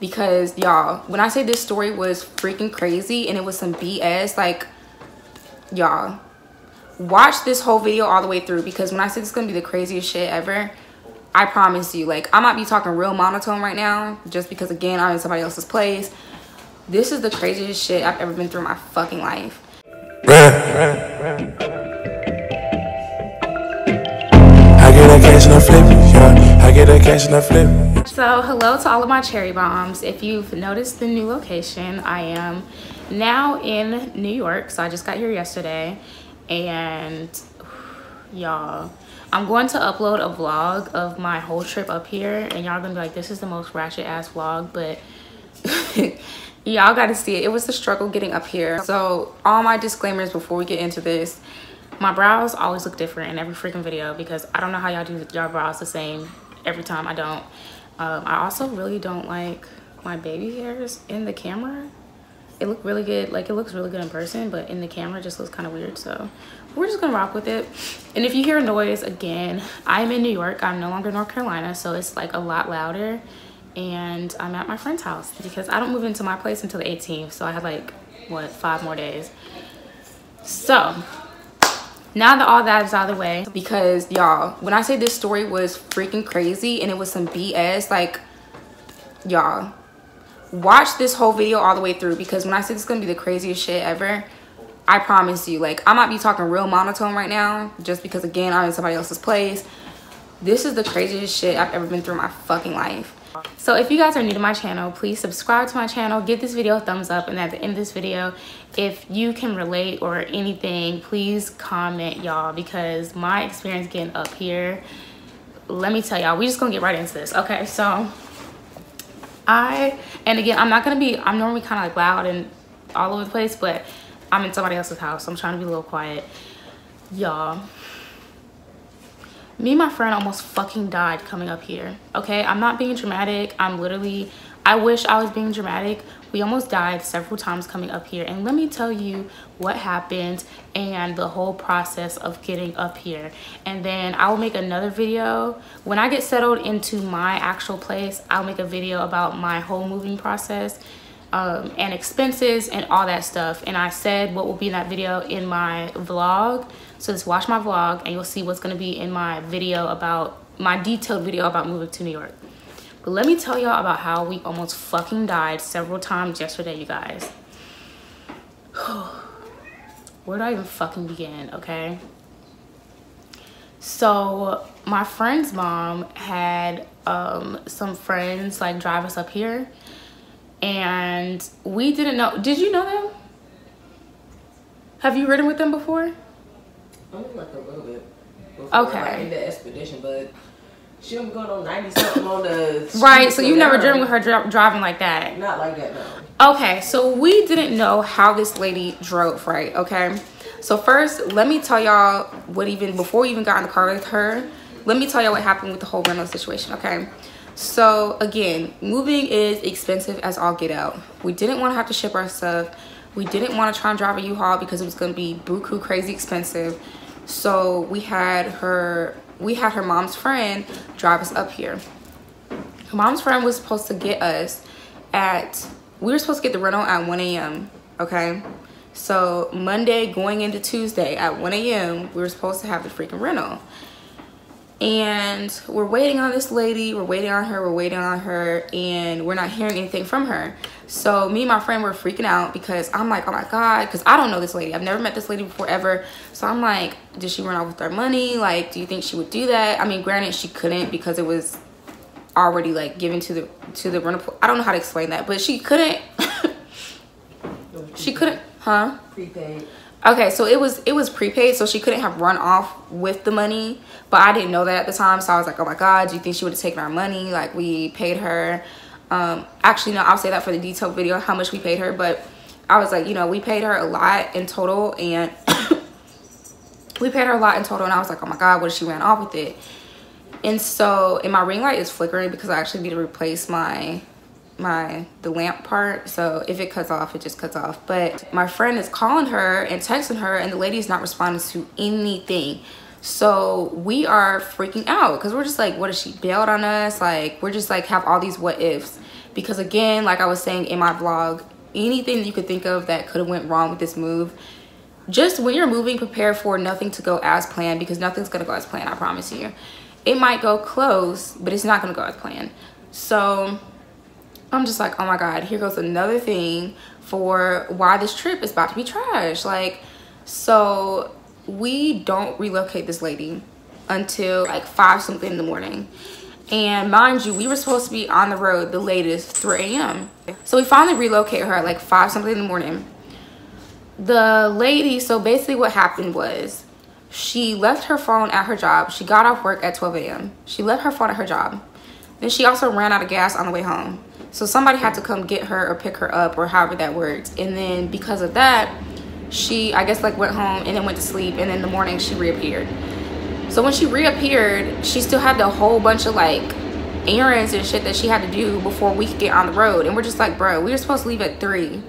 because y'all, when I say this story was freaking crazy and it was some BS, like, y'all, watch this whole video all the way through, because when I say this is gonna be the craziest shit ever, I promise you, like, I might be talking real monotone right now just because, again, I'm in somebody else's place. This is the craziest shit I've ever been through in my fucking life. I get a cash and I flip it, yeah. I get a cash and I flip it. So, hello to all of my cherry bombs. If you've noticed the new location, I am now in New York. So I just got here yesterday, and y'all, I'm going to upload a vlog of my whole trip up here, and y'all gonna be like, this is the most ratchet ass vlog, but y'all got to see it. It was the struggle getting up here. So all my disclaimers before we get into this: my brows always look different in every freaking video because I don't know how y'all do y'all brows the same every time. I don't. I also really don't like my baby hairs in the camera. It looked really good, like it looks really good in person, but in the camera it just looks kind of weird. So we're just gonna rock with it. And if you hear noise, again, I'm in New York. I'm no longer in North Carolina, so it's like a lot louder. And I'm at my friend's house because I don't move into my place until the 18th, so I have like, what, 5 more days. So now that all that is out of the way, because y'all, when I say this story was freaking crazy and it was some BS, like, y'all, watch this whole video all the way through, because when I say this is gonna be the craziest shit ever, I promise you, like, I might be talking real monotone right now just because, again, I'm in somebody else's place. This is the craziest shit I've ever been through in my fucking life. So if you guys are new to my channel, please subscribe to my channel, give this video a thumbs up, and at the end of this video, if you can relate or anything, please comment, y'all, because my experience getting up here, let me tell y'all, we just gonna get right into this. Okay, so and again, I'm normally kind of like loud and all over the place, but I'm in somebody else's house, so I'm trying to be a little quiet. Y'all, me and my friend almost fucking died coming up here. Okay, I'm not being dramatic. I wish I was being dramatic. We almost died several times coming up here, and let me tell you what happened and the whole process of getting up here. And then I will make another video when I get settled into my actual place. I'll make a video about my whole moving process and expenses and all that stuff. And I said what will be in that video in my vlog, so just watch my vlog and you'll see what's going to be in my video, about my detailed video about moving to New York. But let me tell y'all about how we almost fucking died several times yesterday, you guys. Where do I even fucking begin? Okay, so my friend's mom had some friends like drive us up here, and we didn't know. Did you know them? Have you ridden with them before? Only like a little bit. Okay. Like in the expedition, but she don't be going on 90 something on the right. So you never driven with her driving like that? Not like that, no. Okay, so we didn't know how this lady drove, right? Okay, so first let me tell y'all before we even got in the car with her, let me tell y'all what happened with the whole rental situation. Okay, so again, moving is expensive as all get out. We didn't want to have to ship our stuff. We didn't want to try and drive a U-Haul because it was going to be buku crazy expensive. So we had her mom's friend drive us up here. Her mom's friend was supposed to get us we were supposed to get the rental at 1 a.m. Okay, so Monday going into Tuesday at 1 a.m. we were supposed to have the freaking rental. And we're waiting on this lady, we're waiting on her, and we're not hearing anything from her. So me and my friend were freaking out because I'm like, oh my God, because I don't know this lady. I've never met this lady before ever. So I'm like, did she run off with our money? Like, do you think she would do that? I mean, granted, she couldn't because it was already like given to the rental. I don't know how to explain that, but she couldn't. She couldn't, huh? Prepaid. Okay, so it was prepaid, so she couldn't have run off with the money, but I didn't know that at the time. So I was like, oh my God, do you think she would have taken our money? Like, we paid her. Actually, no, I'll say that for the detailed video, how much we paid her. But I was like, you know, we paid her a lot in total, and and I was like, oh my God, what if she ran off with it? And so, and my ring light is flickering because I actually need to replace the lamp part. So if it cuts off, it just cuts off. But my friend is calling her and texting her, and the lady is not responding to anything. So we are freaking out because we're just like, what if she bailed on us? Like, we're just like have all these what ifs. because again, like I was saying in my vlog, anything that you could think of that could have went wrong with this move, just when you're moving, prepare for nothing to go as planned, because nothing's gonna go as planned, I promise you. It might go close, but it's not gonna go as planned. So I'm just like, oh my God, here goes another thing for why this trip is about to be trash. Like, so we don't relocate this lady until like 5 something in the morning. And mind you, we were supposed to be on the road the latest 3 a.m. So we finally relocate her at like 5 something in the morning. The lady, so basically what happened was she left her phone at her job. She got off work at 12 a.m. She left her phone at her job. Then she also ran out of gas on the way home. So somebody had to come get her or pick her up or however that worked. And then because of that, she, I guess, like went home and then went to sleep. And then in the morning she reappeared. So when she reappeared, she still had a whole bunch of like errands and shit that she had to do before we could get on the road. And we're just like, bro, we were supposed to leave at 3.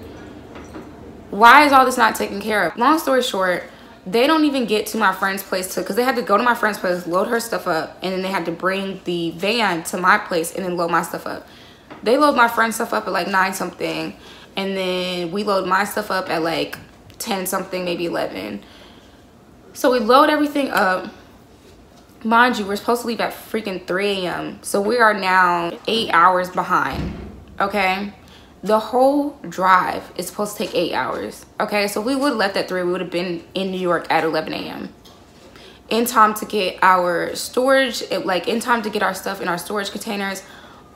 Why is all this not taken care of? Long story short, they don't even get to my friend's place because they had to go to my friend's place, load her stuff up, and then they had to bring the van to my place and then load my stuff up. They load my friend's stuff up at like 9 something, and then we load my stuff up at like 10 something, maybe 11. So we load everything up. Mind you, we're supposed to leave at freaking 3 a.m. So we are now 8 hours behind, okay? The whole drive is supposed to take 8 hours, okay? So if we would have left at 3, we would have been in New York at 11 a.m. In time to get our storage, like in time to get our stuff in our storage containers,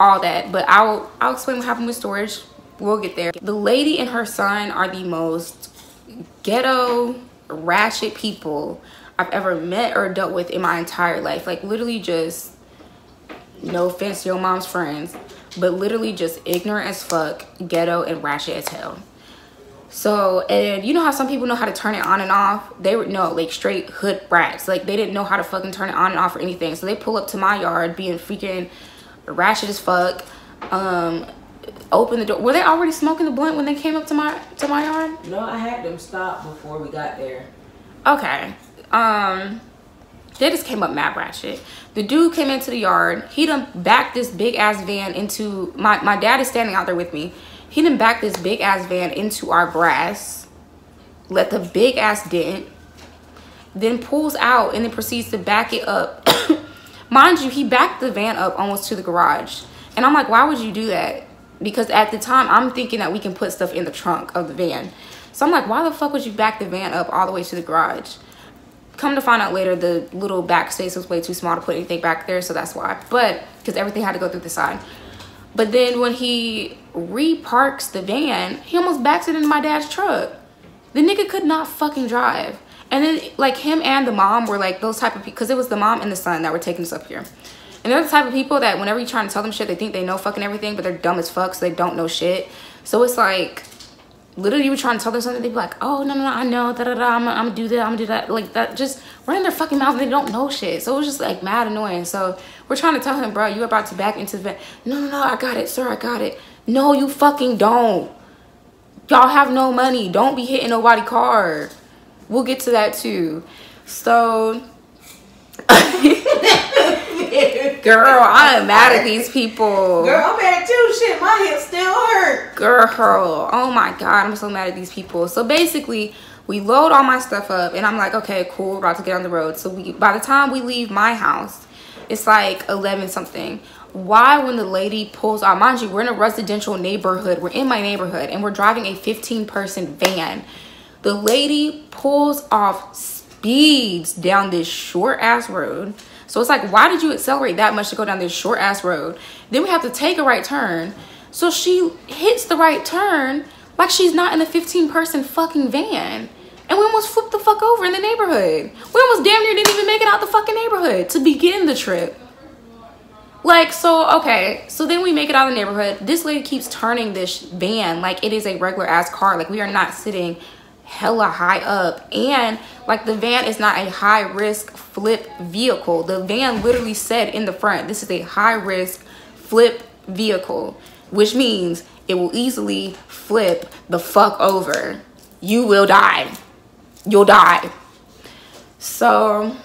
all that. But I'll explain what happened with storage. We'll get there. The lady and her son are the most ghetto, ratchet people I've ever met or dealt with in my entire life. Like literally just, no offense to your mom's friends, but literally just ignorant as fuck, ghetto, and ratchet as hell. So, and you know how some people know how to turn it on and off? They were, no, like straight hood brats. Like they didn't know how to fucking turn it on and off or anything. So they pull up to my yard being freaking ratchet as fuck. Open the door. Were they already smoking the blunt when they came up to my yard? No, I had them stop before we got there. Okay. They just came up mad ratchet. The dude came into the yard. He done backed this big ass van into my dad is standing out there with me. He done backed this big ass van into our grass, let the big ass dent, then pulls out and then proceeds to back it up. Mind you, he backed the van up almost to the garage. And I'm like, why would you do that? Because at the time, I'm thinking that we can put stuff in the trunk of the van. So I'm like, why the fuck would you back the van up all the way to the garage? Come to find out later, the little back space was way too small to put anything back there, so that's why. But, because everything had to go through the side. But then when he reparks the van, he almost backs it into my dad's truck. The nigga could not fucking drive. And then, like, him and the mom were, like, those type of people, because it was the mom and the son that were taking us up here. And they're the type of people that whenever you're trying to tell them shit, they think they know fucking everything, but they're dumb as fuck, so they don't know shit. So it's like, literally you were trying to tell them something, they'd be like, oh, no, I know, da-da-da, I'm gonna do that, I'm gonna do that. Like, that just right in their fucking mouth, they don't know shit. So it was just, like, mad annoying. So we're trying to tell him, bro, you're about to back into the van. No, I got it, sir, I got it. No, you fucking don't. Y'all have no money. Don't be hitting nobody's car. We'll get to that, too. So... Girl, I am mad at these people. Girl, I'm mad too. Shit, my hip still hurt. Girl, oh my God, I'm so mad at these people. So basically, we load all my stuff up, and I'm like, okay, cool, we're about to get on the road. So by the time we leave my house, it's like 11 something. Why, when the lady pulls out, mind you, we're in a residential neighborhood. We're in my neighborhood, and we're driving a 15-person van. The lady pulls off, speeds down this short-ass road. So it's like, why did you accelerate that much to go down this short ass road? Then we have to take a right turn. So she hits the right turn like she's not in a 15-person fucking van. And we almost flipped the fuck over in the neighborhood. We almost damn near didn't even make it out the fucking neighborhood to begin the trip. Like, so, okay. So then we make it out of the neighborhood. This lady keeps turning this van like it is a regular ass car. Like, we are not sitting hella high up, and like the van is not a high risk flip vehicle. The van literally said in the front, this is a high risk flip vehicle, which means it will easily flip the fuck over. You will die. You'll die. So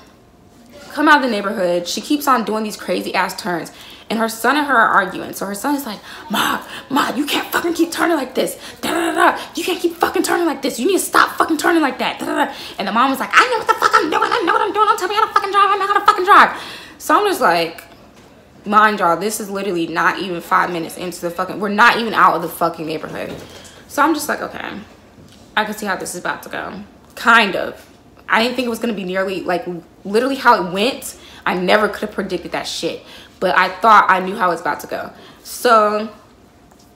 come out of the neighborhood. She keeps on doing these crazy ass turns, and her son and her are arguing. So her son is like, Ma, you can't fucking keep turning like this. Da, da, da, da. You can't keep fucking turning like this. You need to stop fucking turning like that. Da, da, da. And the mom was like, I know what the fuck I'm doing. I know what I'm doing. Don't tell me how to fucking drive. I know how to fucking drive. So I'm just like, mind y'all, this is literally not even 5 minutes into the fucking, we're not even out of the fucking neighborhood. So I'm just like, okay, I can see how this is about to go. Kind of. I didn't think it was going to be nearly, like, literally how it went. I never could have predicted that shit. But I thought I knew how it's about to go. So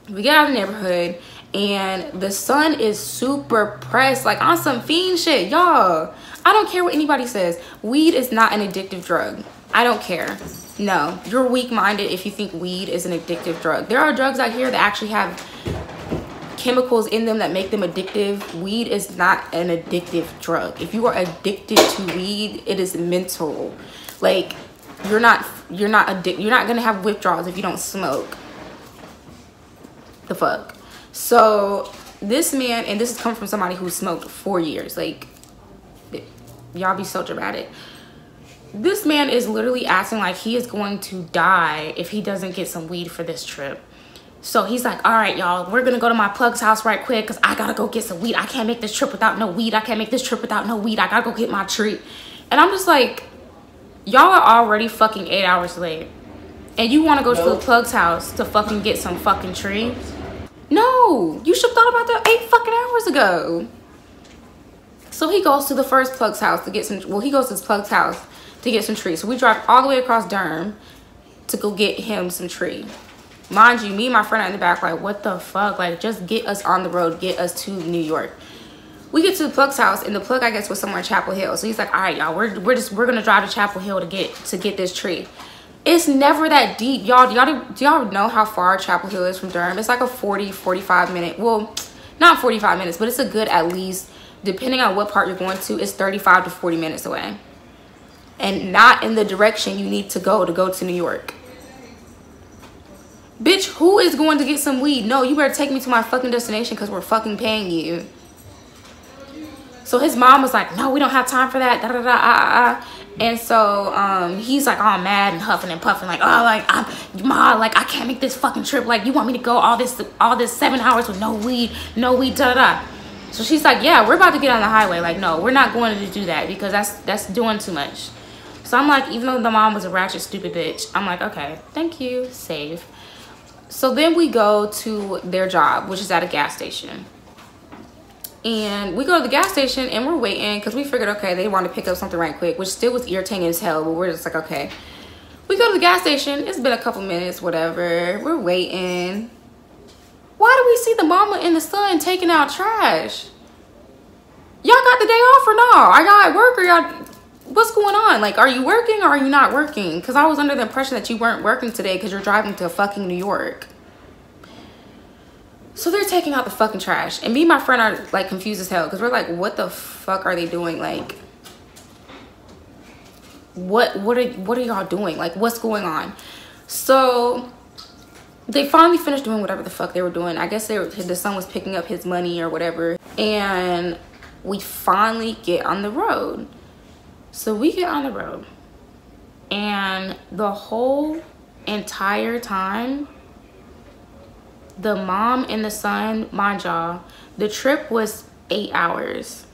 we get out of the neighborhood, and the son is super pressed, like on some fiend shit. Y'all, I don't care what anybody says. Weed is not an addictive drug. I don't care. No, you're weak-minded if you think weed is an addictive drug. There are drugs out here that actually have chemicals in them that make them addictive. Weed is not an addictive drug. If you are addicted to weed, it is mental. Like, you're not gonna have withdrawals if you don't smoke. The fuck. So this man, and this is coming from somebody who smoked 4 years, like, y'all be so dramatic. This man is literally acting like he is going to die if he doesn't get some weed for this trip. So he's like, all right, y'all, we're gonna go to my plug's house right quick because I gotta go get some weed. I can't make this trip without no weed. I can't make this trip without no weed. I gotta go get my treat. And I'm just like, y'all are already fucking 8 hours late. And you wanna go to the plug's house to fucking get some fucking tree? No, you should have thought about that 8 fucking hours ago. So he goes to the first plug's house to get some, well, he goes to his plug's house to get some trees. So we drive all the way across Durham to go get him some tree. Mind you, me and my friend are in the back like, what the fuck? Like, just get us on the road, get us to New York. We get to the plug's house, and the plug, I guess, was somewhere in Chapel Hill. So he's like, all right, y'all, we're gonna drive to Chapel Hill to get this tree. It's never that deep. Y'all, do y'all know how far Chapel Hill is from Durham? It's like a 45 minute, well, not 45 minutes, but it's a good, at least, depending on what part you're going to, it's 35 to 40 minutes away. And not in the direction you need to go to New York. Bitch, who is going to get some weed? No, you better take me to my fucking destination because we're fucking paying you. So his mom was like, no, we don't have time for that. Da, da, da, And so he's like all mad and huffing and puffing, like, oh, like, I can't make this fucking trip. Like, you want me to go all this 7 hours with no weed, da, da, da. So she's like, yeah, we're about to get on the highway. Like, no, we're not going to do that because that's doing too much. So I'm like, even though the mom was a ratchet, stupid bitch, I'm like, okay, thank you, save. So then we go to their job, which is at a gas station. And we go to the gas station and we're waiting because we figured, okay, they want to pick up something right quick, which still was irritating as hell, but we're just like, okay. We go to the gas station. It's been a couple minutes, whatever. We're waiting. Why do we see the mama and the son taking out trash? Y'all got the day off or no? Are y'all at work or y'all... What's going on? Like, are you working or are you not working? Because I was under the impression that you weren't working today because you're driving to fucking New York. So they're taking out the fucking trash. And me and my friend are, like, confused as hell because we're like, what the fuck are they doing? Like, what are y'all doing? Like, what's going on? So they finally finished doing whatever the fuck they were doing. I guess the son was picking up his money or whatever. And we finally get on the road. So we get on the road, and the whole entire time, the mom and the son, mind y'all, the trip was 8 hours.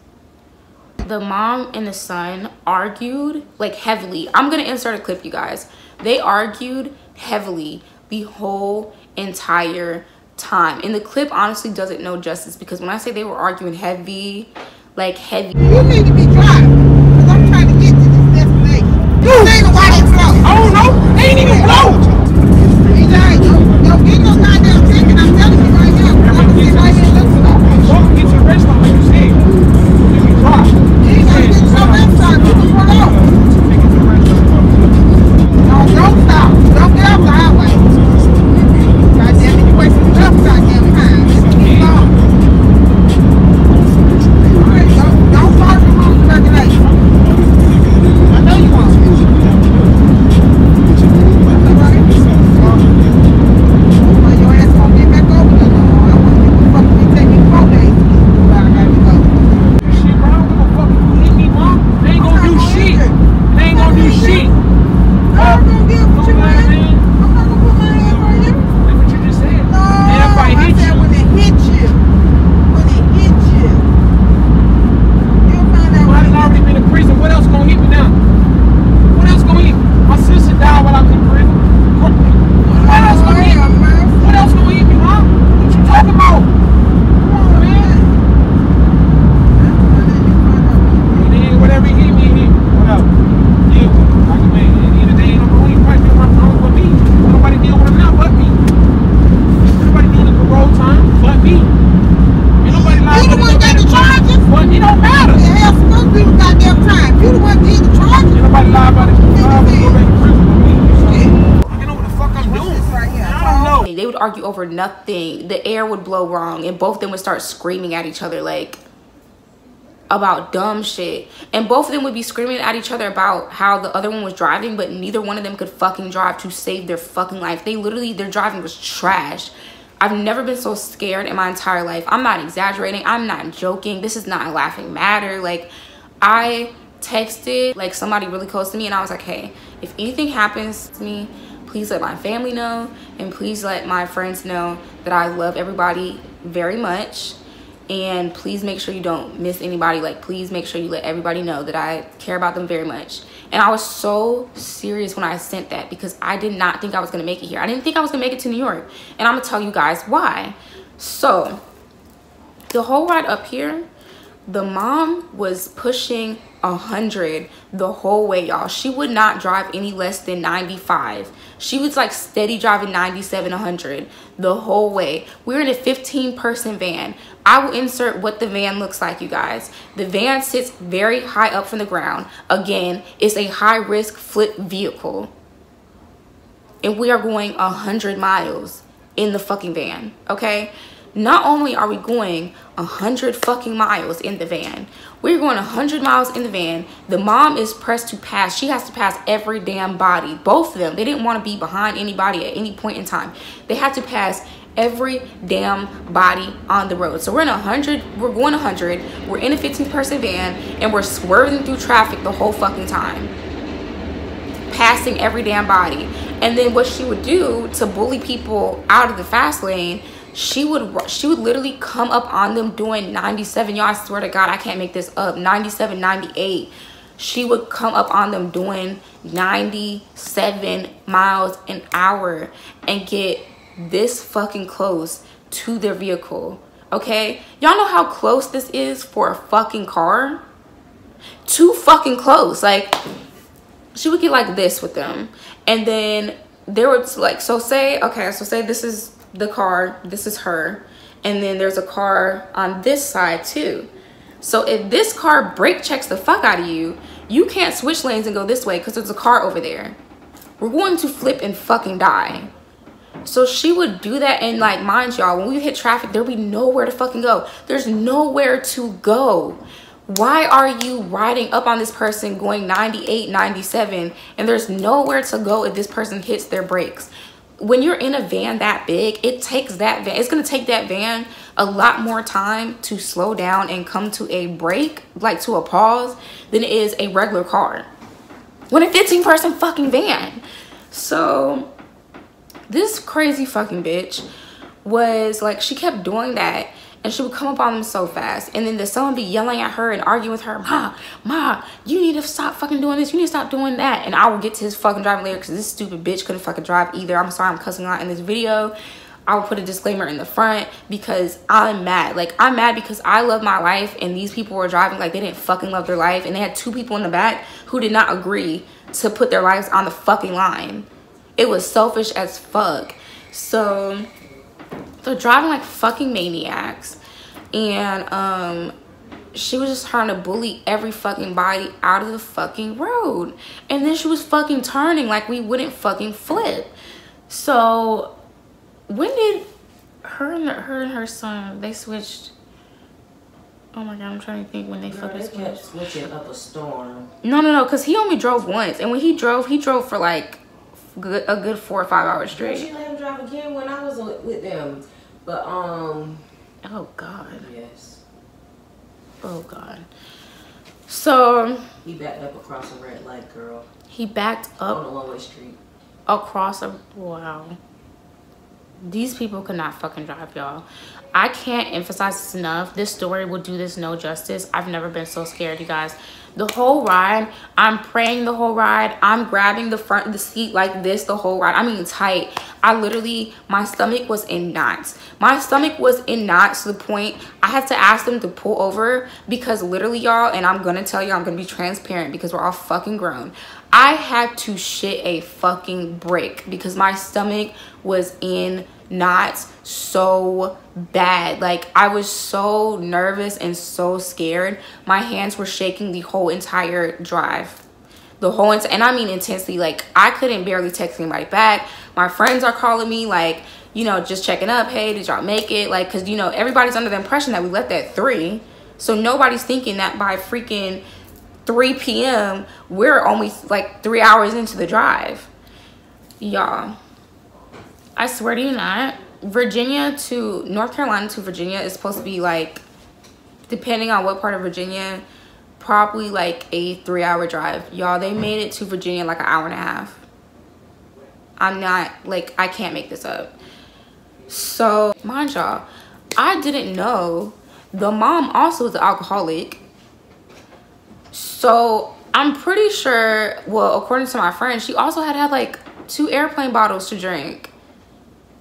The mom and the son argued, like, heavily. I'm gonna insert a clip, you guys. They argued heavily the whole entire time. And the clip honestly doesn't know justice because when I say they were arguing heavy, like heavy. You need to be driving. I'm trying to get to this destination. Why they flow? I don't know. They ain't even flow. Yo, get your goddamn ticket. I'm telling you right now. I'm gonna sit right here and look for them. Don't get your rest on like you said. Let me drive. You ain't gotta get your rest on. You can pull out. No, don't stop. Don't get off the highway. Goddamn it, you wasting enough goddamn time. Keep on. Don't follow the rules and regulations. I know you want to. nothing. The air would blow wrong and both of them would start screaming at each other like about dumb shit. And both of them would be screaming at each other about how the other one was driving, but neither one of them could fucking drive to save their fucking life. They literally, their driving was trash. I've never been so scared in my entire life. I'm not exaggerating. I'm not joking. This is not a laughing matter. Like, I texted like somebody really close to me and I was like, hey, if anything happens to me, please let my family know and please let my friends know that I love everybody very much. And please make sure you don't miss anybody. Like, please make sure you let everybody know that I care about them very much. And I was so serious when I sent that because I did not think I was going to make it here. I didn't think I was going to make it to New York. And I'm going to tell you guys why. So, the whole ride up here, the mom was pushing 100 the whole way, y'all. She would not drive any less than 95. She was like steady driving 97, 100 the whole way. We're in a 15-person van. I will insert what the van looks like, you guys. The van sits very high up from the ground. Again, it's a high-risk flip vehicle. And we are going 100 miles in the fucking van, okay? Not only are we going 100 fucking miles in the van, we're going 100 miles in the van. The mom is pressed to pass. She has to pass every damn body. Both of them. They didn't want to be behind anybody at any point in time. They had to pass every damn body on the road. So we're in 100. We're going 100. We're in a 15-person van, and we're swerving through traffic the whole fucking time, passing every damn body. And then what she would do to bully people out of the fast lane, she would literally come up on them doing 97. Y'all, I swear to God, I can't make this up. 97, 98. She would come up on them doing 97 miles an hour and get this fucking close to their vehicle. Okay? Y'all know how close this is for a fucking car? Too fucking close. Like, she would get like this with them. And then there was like, so say this is the car, this is her, and then there's a car on this side too. So if this car brake checks the fuck out of you, you can't switch lanes and go this way because there's a car over there. We're going to flip and fucking die. So she would do that, and like, mind y'all, when we hit traffic, there'll be nowhere to fucking go. There's nowhere to go. Why are you riding up on this person going 98, 97, and there's nowhere to go if this person hits their brakes? When you're in a van that big, it takes that van, it's going to take that van a lot more time to slow down and come to a break, like to a pause, than it is a regular car. When a 15-person fucking van. So this crazy fucking bitch was like, she kept doing that, and she would come up on them so fast, and then someone would be yelling at her and arguing with her, ma, you need to stop fucking doing this, you need to stop doing that. And I will get to his fucking driving later because this stupid bitch couldn't fucking drive either. I'm sorry I'm cussing out in this video. I will put a disclaimer in the front because I'm mad. Like, I'm mad because I love my life, and these people were driving like they didn't fucking love their life, and they had two people in the back who did not agree to put their lives on the fucking line. It was selfish as fuck. So they're driving like fucking maniacs, and she was just trying to bully every fucking body out of the fucking road. And then she was fucking turning like we wouldn't fucking flip. So when did her and her son, they switched? Oh my God, I'm trying to think when they fucking switched. They kept switching up a storm. No, because he only drove once, and when he drove for like a good 4 or 5 hours straight. She let him drive again when I was with them, but oh God. Yes. Oh God. So he backed up across a red light, girl. He backed up on a one-way street. Across a, wow. These people could not fucking drive, y'all. I can't emphasize this enough. This story will do this no justice. I've never been so scared, you guys. The whole ride, I'm praying the whole ride. I'm grabbing the front of the seat like this the whole ride. I mean, tight. I literally, my stomach was in knots. My stomach was in knots to the point I had to ask them to pull over because literally, y'all, and I'm gonna tell you, I'm gonna be transparent because we're all fucking grown. I had to shit a fucking brick because my stomach was in knots so bad. Like, I was so nervous and so scared. My hands were shaking the whole entire drive. And I mean intensely. Like, I couldn't barely text anybody back. My friends are calling me like, you know, just checking up. Hey, did y'all make it? Like, because, you know, everybody's under the impression that we left at 3. So nobody's thinking that by freaking 3 p.m. we're only like 3 hours into the drive. Y'all, I swear to you not, Virginia to North Carolina to Virginia is supposed to be like, depending on what part of Virginia, probably like a 3-hour drive. Y'all, they made it to Virginia like an hour and a half. I'm not, like, I can't make this up. So, mind y'all, I didn't know the mom also is an alcoholic. So, I'm pretty sure, well, according to my friend, she also had like 2 airplane bottles to drink.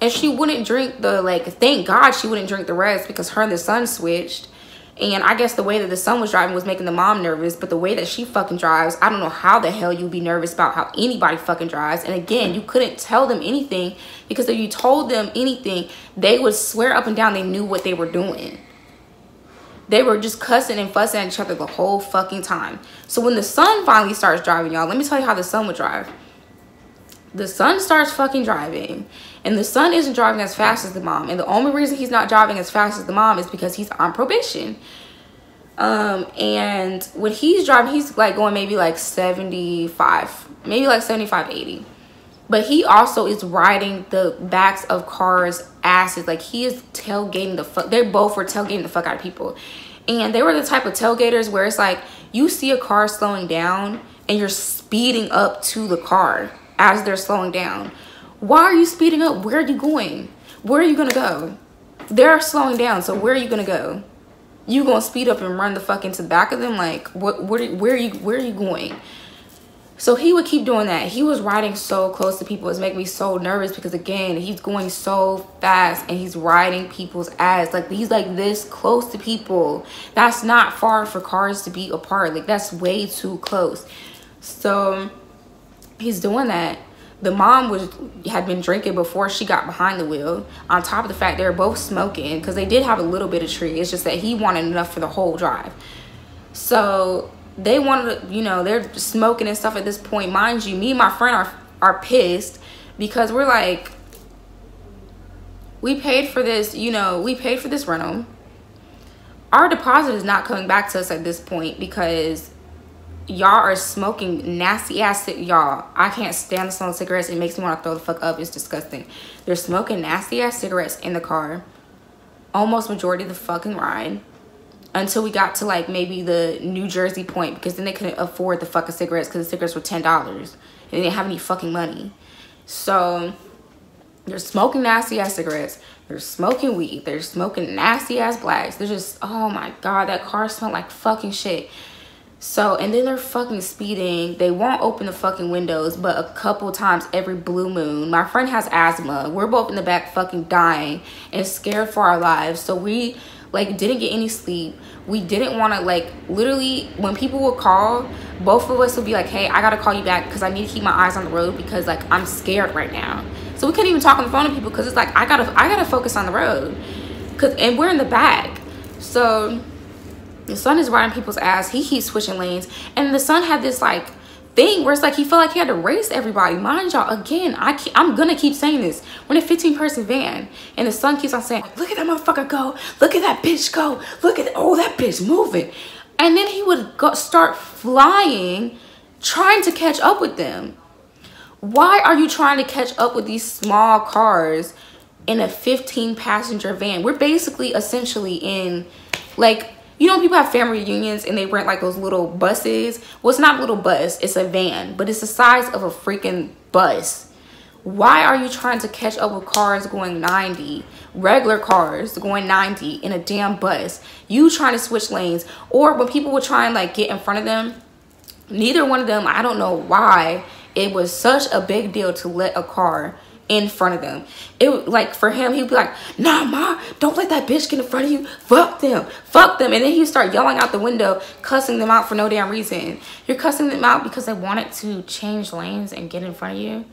And she wouldn't drink the, like, thank God she wouldn't drink the rest because her and the son switched. And I guess the way that the son was driving was making the mom nervous. But the way that she fucking drives, I don't know how the hell you'd be nervous about how anybody fucking drives. And again, you couldn't tell them anything, because if you told them anything, they would swear up and down they knew what they were doing. They were just cussing and fussing at each other the whole fucking time. So when the son finally starts driving, y'all, let me tell you how the son would drive. The son starts fucking driving, and the son isn't driving as fast as the mom. And the only reason he's not driving as fast as the mom is because he's on probation. And when he's driving, he's like going maybe like 75, maybe like 75, 80. But he also is riding the backs of cars' asses. Like, he is tailgating the fuck. They both were tailgating the fuck out of people. And they were the type of tailgaters where it's like, you see a car slowing down and you're speeding up to the car as they're slowing down. Why are you speeding up? Where are you going? Where are you gonna go? They're slowing down, so where are you gonna go? You gonna speed up and run the fuck into the back of them? Like, where are you going? So he would keep doing that. He was riding so close to people. It's making me so nervous because, again, he's going so fast and he's riding people's ass. Like, he's like this close to people. That's not far for cars to be apart. Like, that's way too close. So he's doing that. The mom had been drinking before she got behind the wheel. On top of the fact they were both smoking, because they did have a little bit of tree. It's just that he wanted enough for the whole drive. So they wanted to, you know, they're smoking and stuff at this point. Mind you, me and my friend are pissed because we're like, we paid for this, you know, we paid for this rental. Our deposit is not coming back to us at this point because y'all are smoking nasty ass, y'all. I can't stand the smell of cigarettes. It makes me want to throw the fuck up. It's disgusting. They're smoking nasty ass cigarettes in the car almost majority of the fucking ride, until we got to like maybe the New Jersey point, because then they couldn't afford the fucking cigarettes because the cigarettes were $10 and they didn't have any fucking money. So they're smoking nasty ass cigarettes, they're smoking weed, they're smoking nasty ass blacks. They're just, oh my god, that car smelled like fucking shit. So, and then they're fucking speeding. They won't open the fucking windows, but a couple times every blue moon. My friend has asthma. We're both in the back fucking dying and scared for our lives. So we like didn't get any sleep. We didn't want to, like, literally when people would call, both of us would be like, hey, I gotta call you back because I need to keep my eyes on the road because like I'm scared right now. So we couldn't even talk on the phone to people because it's like I gotta focus on the road, and we're in the back. So the son is riding people's ass. He keeps switching lanes, and the son had this like thing where it's like he felt like he had to race everybody. Mind y'all, again, I'm gonna keep saying this. We're in a 15-person van, and the son keeps on saying, look at that motherfucker go, look at that bitch go, look at oh that bitch moving. And then he would start flying, trying to catch up with them. Why are you trying to catch up with these small cars in a 15-passenger van? We're basically essentially in, like, you know, people have family reunions and they rent like those little buses. Well, it's not a little bus, it's a van, but it's the size of a freaking bus. Why are you trying to catch up with cars going 90, regular cars going 90 in a damn bus? You trying to switch lanes. Or when people would try and like get in front of them, neither one of them, I don't know why it was such a big deal to let a car in front of them. It like, for him, he'd be like, nah ma, don't let that bitch get in front of you, fuck them, and then he'd start yelling out the window, cussing them out for no damn reason. You're cussing them out because they wanted to change lanes and get in front of you.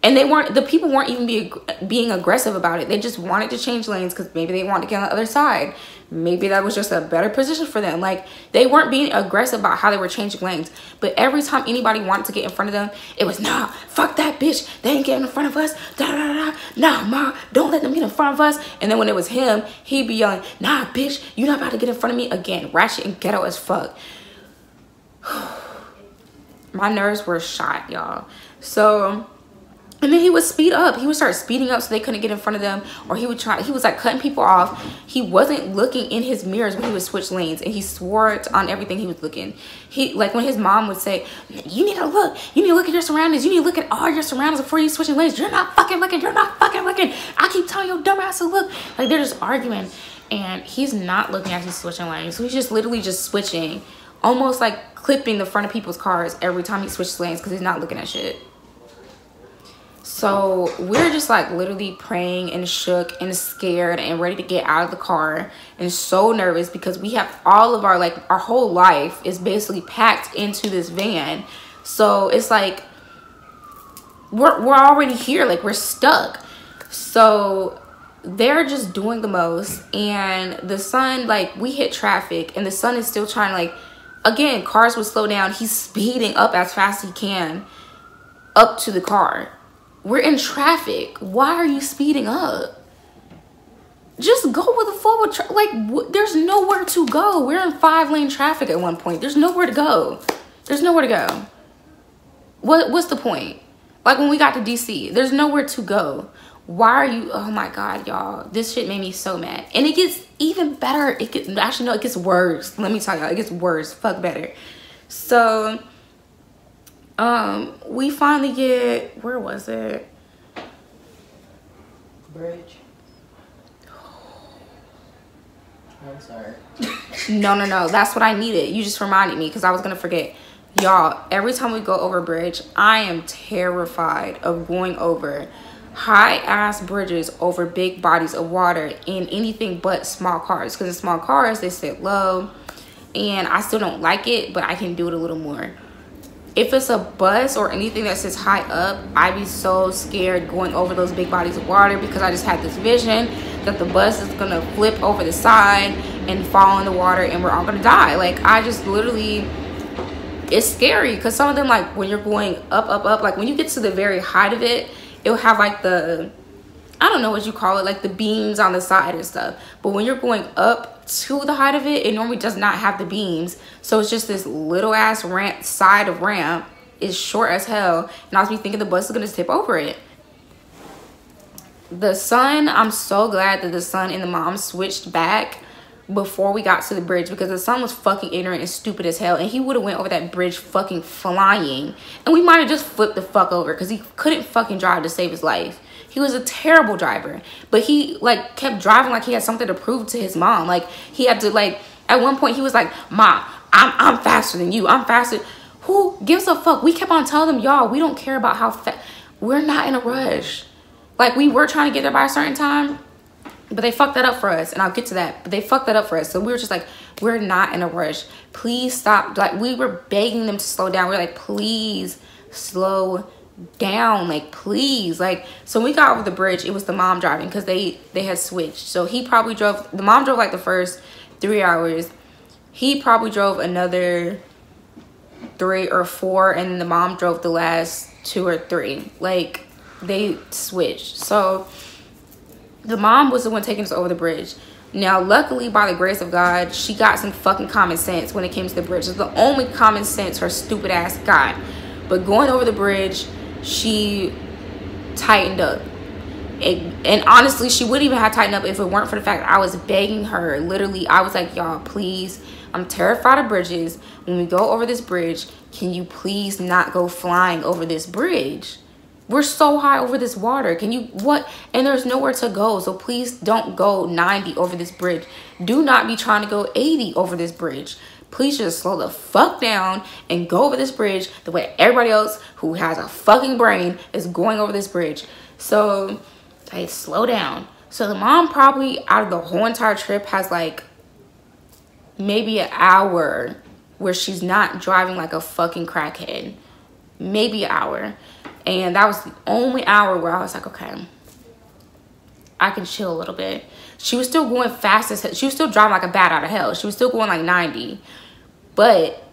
And the people weren't even being aggressive about it. They just wanted to change lanes because maybe they wanted to get on the other side. Maybe that was just a better position for them. Like, they weren't being aggressive about how they were changing lanes. But every time anybody wanted to get in front of them, it was, nah, fuck that bitch. They ain't getting in front of us. Da, da, da, da. Nah, ma, don't let them get in front of us. And then when it was him, he'd be yelling, nah, bitch, you're not about to get in front of me again. Ratchet and ghetto as fuck. My nerves were shot, y'all. So... and then he would speed up. He would start speeding up so they couldn't get in front of them. Or he was like cutting people off. He wasn't looking in his mirrors when he would switch lanes. And he swore on everything he was looking. Like when his mom would say, you need to look. You need to look at your surroundings. You need to look at all your surroundings before you switch lanes. You're not fucking looking. You're not fucking looking. I keep telling your dumb ass to look. Like, they're just arguing. And he's not looking as he's switching lanes. So he's just literally just switching. Almost like clipping the front of people's cars every time he switches lanes because he's not looking at shit. So we're just like literally praying and shook and scared and ready to get out of the car and so nervous because we have all of our whole life is basically packed into this van. So it's like we're already here, like we're stuck. So they're just doing the most, and the son, like, we hit traffic and the son is still trying to, like, again, cars would slow down. He's speeding up as fast as he can up to the car. We're in traffic. Why are you speeding up? Just go with a forward there's nowhere to go. We're in 5-lane traffic at one point. There's nowhere to go. There's nowhere to go. What's the point? Like when we got to DC, there's nowhere to go. Why are you? Oh my God, y'all. This shit made me so mad. And it gets even better. It gets worse. Let me tell y'all, it gets worse. Fuck better. So we finally get, where was it? Bridge. I'm sorry. No. That's what I needed. You just reminded me because I was going to forget. Y'all, every time we go over a bridge, I am terrified of going over high-ass bridges over big bodies of water in anything but small cars. Because in small cars, they sit low. And I still don't like it, but I can do it a little more. If it's a bus or anything that sits high up, I'd be so scared going over those big bodies of water because I just had this vision that the bus is gonna flip over the side and fall in the water and we're all gonna die. Like, I just literally, it's scary because some of them, like when you're going up, like when you get to the very height of it, it'll have like the, I don't know what you call it, like the beams on the side and stuff. But when you're going up to the height of it, it normally does not have the beams. So it's just this little ass ramp, side of ramp. It's short as hell. And I was thinking the bus is gonna tip over it. The son, I'm so glad that the son and the mom switched back before we got to the bridge because the son was fucking ignorant and stupid as hell. And he would have went over that bridge fucking flying. And we might have just flipped the fuck over because he couldn't fucking drive to save his life. He was a terrible driver, but he like kept driving like he had something to prove to his mom. Like he had to, like, at one point he was like, "Ma, I'm faster than you. I'm faster." Who gives a fuck? We kept on telling them, y'all, we don't care about how fast. We're not in a rush. Like, we were trying to get there by a certain time, but they fucked that up for us, and I'll get to that. But they fucked that up for us, so we were just like, we're not in a rush. Please stop. Like, we were begging them to slow down. We were like, please slow down, like, please. Like, so when we got over the bridge, it was the mom driving because they had switched. So he probably drove, the mom drove like the first 3 hours. He probably drove another 3 or 4, and then the mom drove the last 2 or 3. Like, they switched. So the mom was the one taking us over the bridge. Now, luckily, by the grace of God, she got some fucking common sense when it came to the bridge. It's the only common sense her stupid ass got. But going over the bridge, she tightened up. And honestly, she wouldn't even have tightened up if it weren't for the fact that I was begging her. Literally, I was like, y'all, please, I'm terrified of bridges. When we go over this bridge, can you please not go flying over this bridge? We're so high over this water. Can you, what? And there's nowhere to go. So please don't go 90 over this bridge. Do not be trying to go 80 over this bridge. Please just slow the fuck down and go over this bridge the way everybody else who has a fucking brain is going over this bridge. So I slow down. So the mom probably out of the whole entire trip has like maybe an hour where she's not driving like a fucking crackhead. Maybe an hour. And that was the only hour where I was like, okay, I can chill a little bit. She was still going fast as hell. She was still driving like a bat out of hell. She was still going like 90. But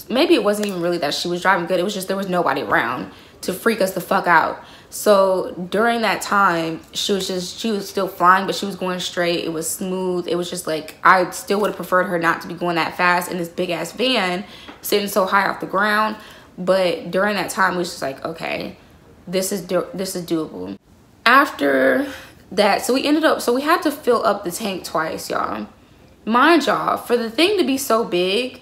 maybe it wasn't even really that she was driving good. It was just there was nobody around to freak us the fuck out. So during that time, she was still flying, but she was going straight. It was smooth. It was just like, I still would have preferred her not to be going that fast in this big ass van sitting so high off the ground. But during that time, we was just like, okay, this is doable. After that, so we had to fill up the tank twice, y'all. Mind y'all, for the thing to be so big,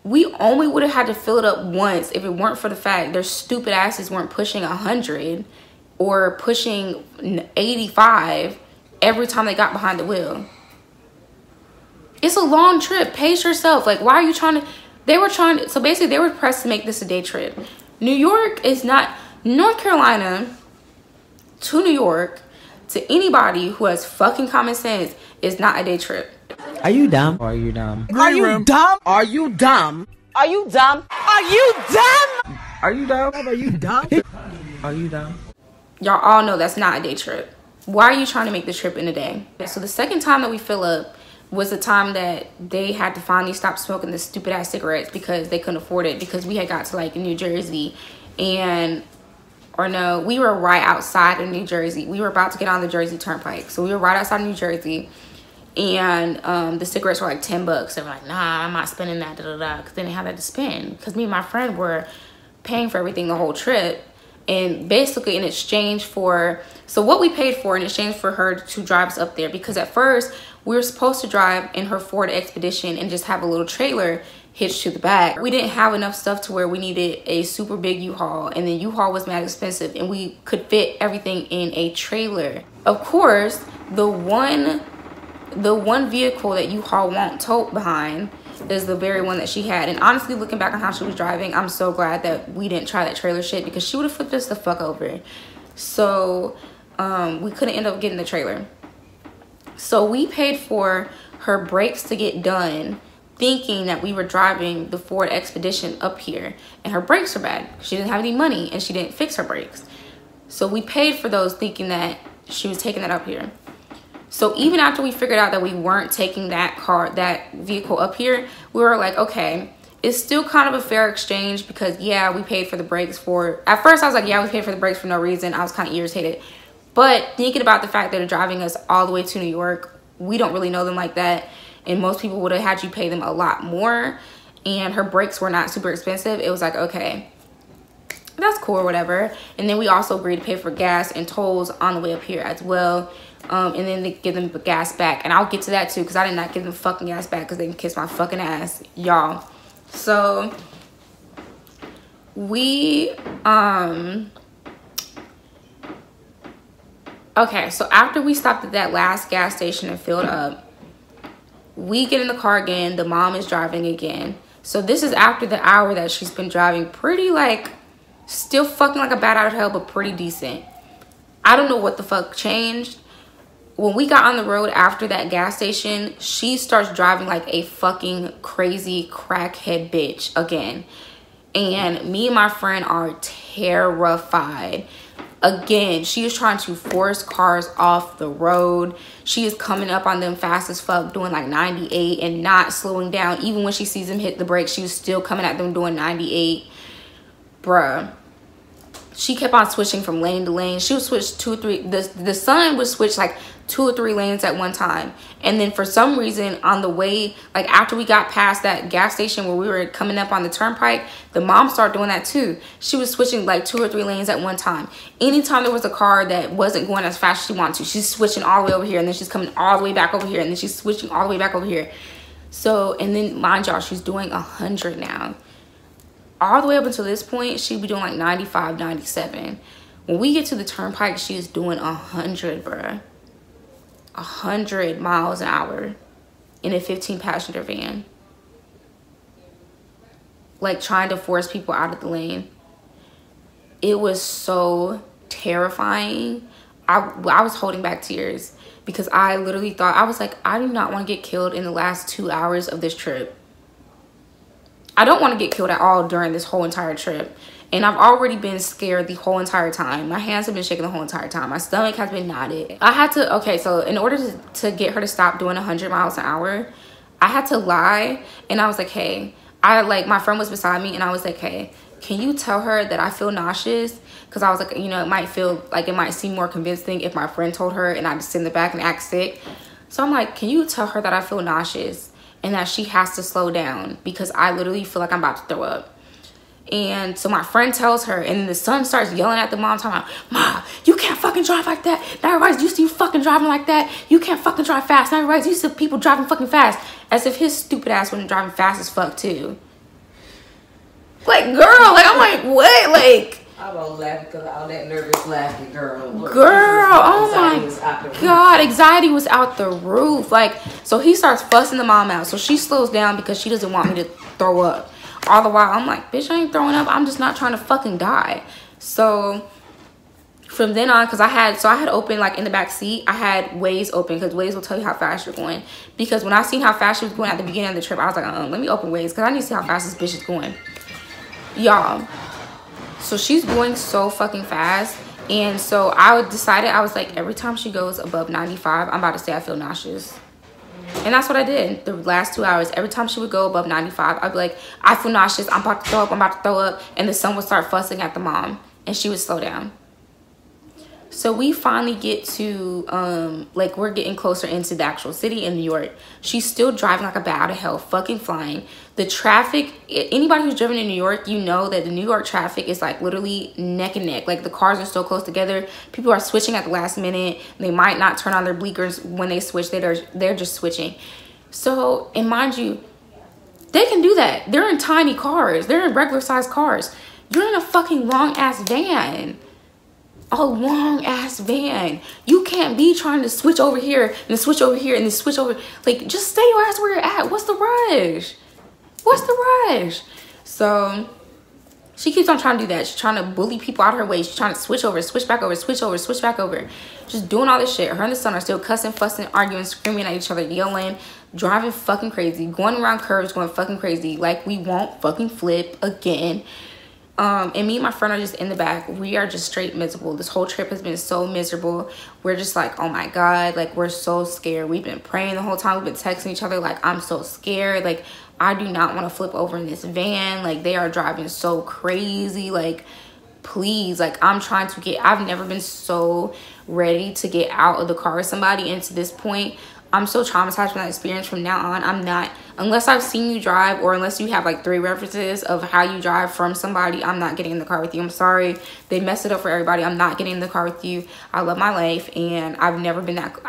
we only would have had to fill it up once if it weren't for the fact their stupid asses weren't pushing 100 or pushing 85 every time they got behind the wheel. It's a long trip. Pace yourself. Like, why are you trying to... So basically, they were pressed to make this a day trip. New York is not... North Carolina to New York, to anybody who has fucking common sense, is not a day trip. Are you dumb? Or are you dumb? Are you dumb? Are you dumb? Are you dumb? Are you dumb? Are you dumb? Are you dumb? Are you dumb? Y'all all know that's not a day trip. Why are you trying to make the trip in a day? So the second time that we fill up was the time that they had to finally stop smoking the stupid ass cigarettes because they couldn't afford it, because we had got to like New Jersey we were right outside of New Jersey. We were about to get on the Jersey Turnpike. So we were right outside of New Jersey. And the cigarettes were like 10 bucks. They were like, nah, I'm not spending that, because they didn't have that to spend. Because me and my friend were paying for everything the whole trip. And basically in exchange for, so what we paid for in exchange for her to drive us up there, because at first we were supposed to drive in her Ford Expedition and just have a little trailer hitched to the back. We didn't have enough stuff to where we needed a super big U-Haul, and then U-Haul was mad expensive, and we could fit everything in a trailer. Of course, the one vehicle that U-Haul won't tote behind is the very one that she had. And honestly, looking back on how she was driving, I'm so glad that we didn't try that trailer shit, because she would have flipped us the fuck over. So we couldn't end up getting the trailer. So we paid for her brakes to get done, thinking that we were driving the Ford Expedition up here, and her brakes are bad. She didn't have any money and she didn't fix her brakes. So we paid for those thinking that she was taking that up here. So even after we figured out that we weren't taking that vehicle up here, we were like, okay, it's still kind of a fair exchange, because yeah, we paid for the brakes for, at first I was like, yeah, we paid for the brakes for no reason. I was kind of irritated. But thinking about the fact that they're driving us all the way to New York, we don't really know them like that. And most people would have had you pay them a lot more. And her brakes were not super expensive. It was like, okay, that's cool or whatever. And then we also agreed to pay for gas and tolls on the way up here as well. And then they give them the gas back. And I'll get to that too, because I did not give them fucking gas back, because they can kiss my fucking ass, y'all. So we, okay, so after we stopped at that last gas station and filled up, we get in the car again. The mom is driving again. So this is after the hour that she's been driving, pretty like, still fucking like a bat out of hell, but pretty decent. I don't know what the fuck changed. When we got on the road after that gas station, she starts driving like a fucking crazy crackhead bitch again. And me and my friend are terrified. Again, she is trying to force cars off the road. She is coming up on them fast as fuck, doing like 98 and not slowing down. Even when she sees them hit the brakes, she was still coming at them doing 98. Bruh. She kept on switching from lane to lane. She would switch 2 or 3. The son would switch like 2 or 3 lanes at one time. And then for some reason on the way, like after we got past that gas station where we were coming up on the turnpike, the mom started doing that too. She was switching like 2 or 3 lanes at one time. Anytime there was a car that wasn't going as fast as she wanted to, she's switching all the way over here, and then she's coming all the way back over here, and then she's switching all the way back over here. So, and then mind y'all, she's doing 100 now. All the way up until this point, she'd be doing like 95, 97. When we get to the turnpike, she is doing 100, bruh. 100 miles an hour in a 15-passenger van. Like trying to force people out of the lane. It was so terrifying. I was holding back tears, because I literally thought, I was like, I do not want to get killed in the last 2 hours of this trip. I don't want to get killed at all during this whole entire trip. And I've already been scared the whole entire time. My hands have been shaking the whole entire time. My stomach has been knotted. I had to, okay, so in order to get her to stop doing 100 miles an hour, I had to lie. And I was like, hey, my friend was beside me and I was like, hey, can you tell her that I feel nauseous? Because I was like, you know, it might seem more convincing if my friend told her and I just sit in the back and act sick. So I'm like, can you tell her that I feel nauseous and that she has to slow down because I literally feel like I'm about to throw up. And so my friend tells her, and the son starts yelling at the mom, talking about, Ma, you can't fucking drive like that. Now everybody's used to you fucking driving like that. You can't fucking drive fast. Now everybody's used to people driving fucking fast. As if his stupid ass wasn't driving fast as fuck too. Like, girl, like, I'm like, what? Like, I was laughing because all that nervous laughing, girl. Oh my God, anxiety was out the roof. Like, so he starts fussing the mom out. So she slows down because she doesn't want me to throw up. All the while, I'm like, bitch, I ain't throwing up. I'm just not trying to fucking die. So from then on, because I had open, like, in the back seat, I had Waze open because Waze will tell you how fast you're going. Because when I seen how fast she was going at the beginning of the trip, I was like, let me open Waze because I need to see how fast this bitch is going. Y'all. So she's going so fucking fast. And so I decided, I was like, every time she goes above 95, I'm about to say I feel nauseous. And that's what I did the last 2 hours. Every time she would go above 95, I'd be like, I feel nauseous. I'm about to throw up. I'm about to throw up. And the son would start fussing at the mom. And she would slow down. So we finally get to, like, we're getting closer into the actual city in New York. She's still driving like a bat out of hell, fucking flying. The traffic, anybody who's driven in New York, you know that the New York traffic is like literally neck and neck. Like, the cars are so close together. People are switching at the last minute. They might not turn on their blinkers when they switch. They're just switching. So, and mind you, they can do that. They're in tiny cars. They're in regular sized cars. You're in a fucking long ass van. A long ass van. You can't be trying to switch over here and then switch over here and then switch over. Like, just stay your ass where you're at. What's the rush? What's the rush? So she keeps on trying to do that. She's trying to bully people out of her way. She's trying to switch over, switch back over, switch over, switch back over. Just doing all this shit. Her and the son are still cussing, fussing, arguing, screaming at each other, yelling, driving fucking crazy, going around curves, going fucking crazy. Like, we won't fucking flip again. And me and my friend are just in the back. We are just straight miserable. This whole trip has been so miserable. We're just like, oh my God, like, we're so scared. We've been praying the whole time. We've been texting each other like, I'm so scared. Like, I do not want to flip over in this van. Like, they are driving so crazy. Like, please, like, I've never been so ready to get out of the car with somebody. And to this point, I'm so traumatized from that experience. From now on, I'm not, unless I've seen you drive or unless you have like 3 references of how you drive from somebody, I'm not getting in the car with you. I'm sorry. They messed it up for everybody. I'm not getting in the car with you. I love my life and I've never been that,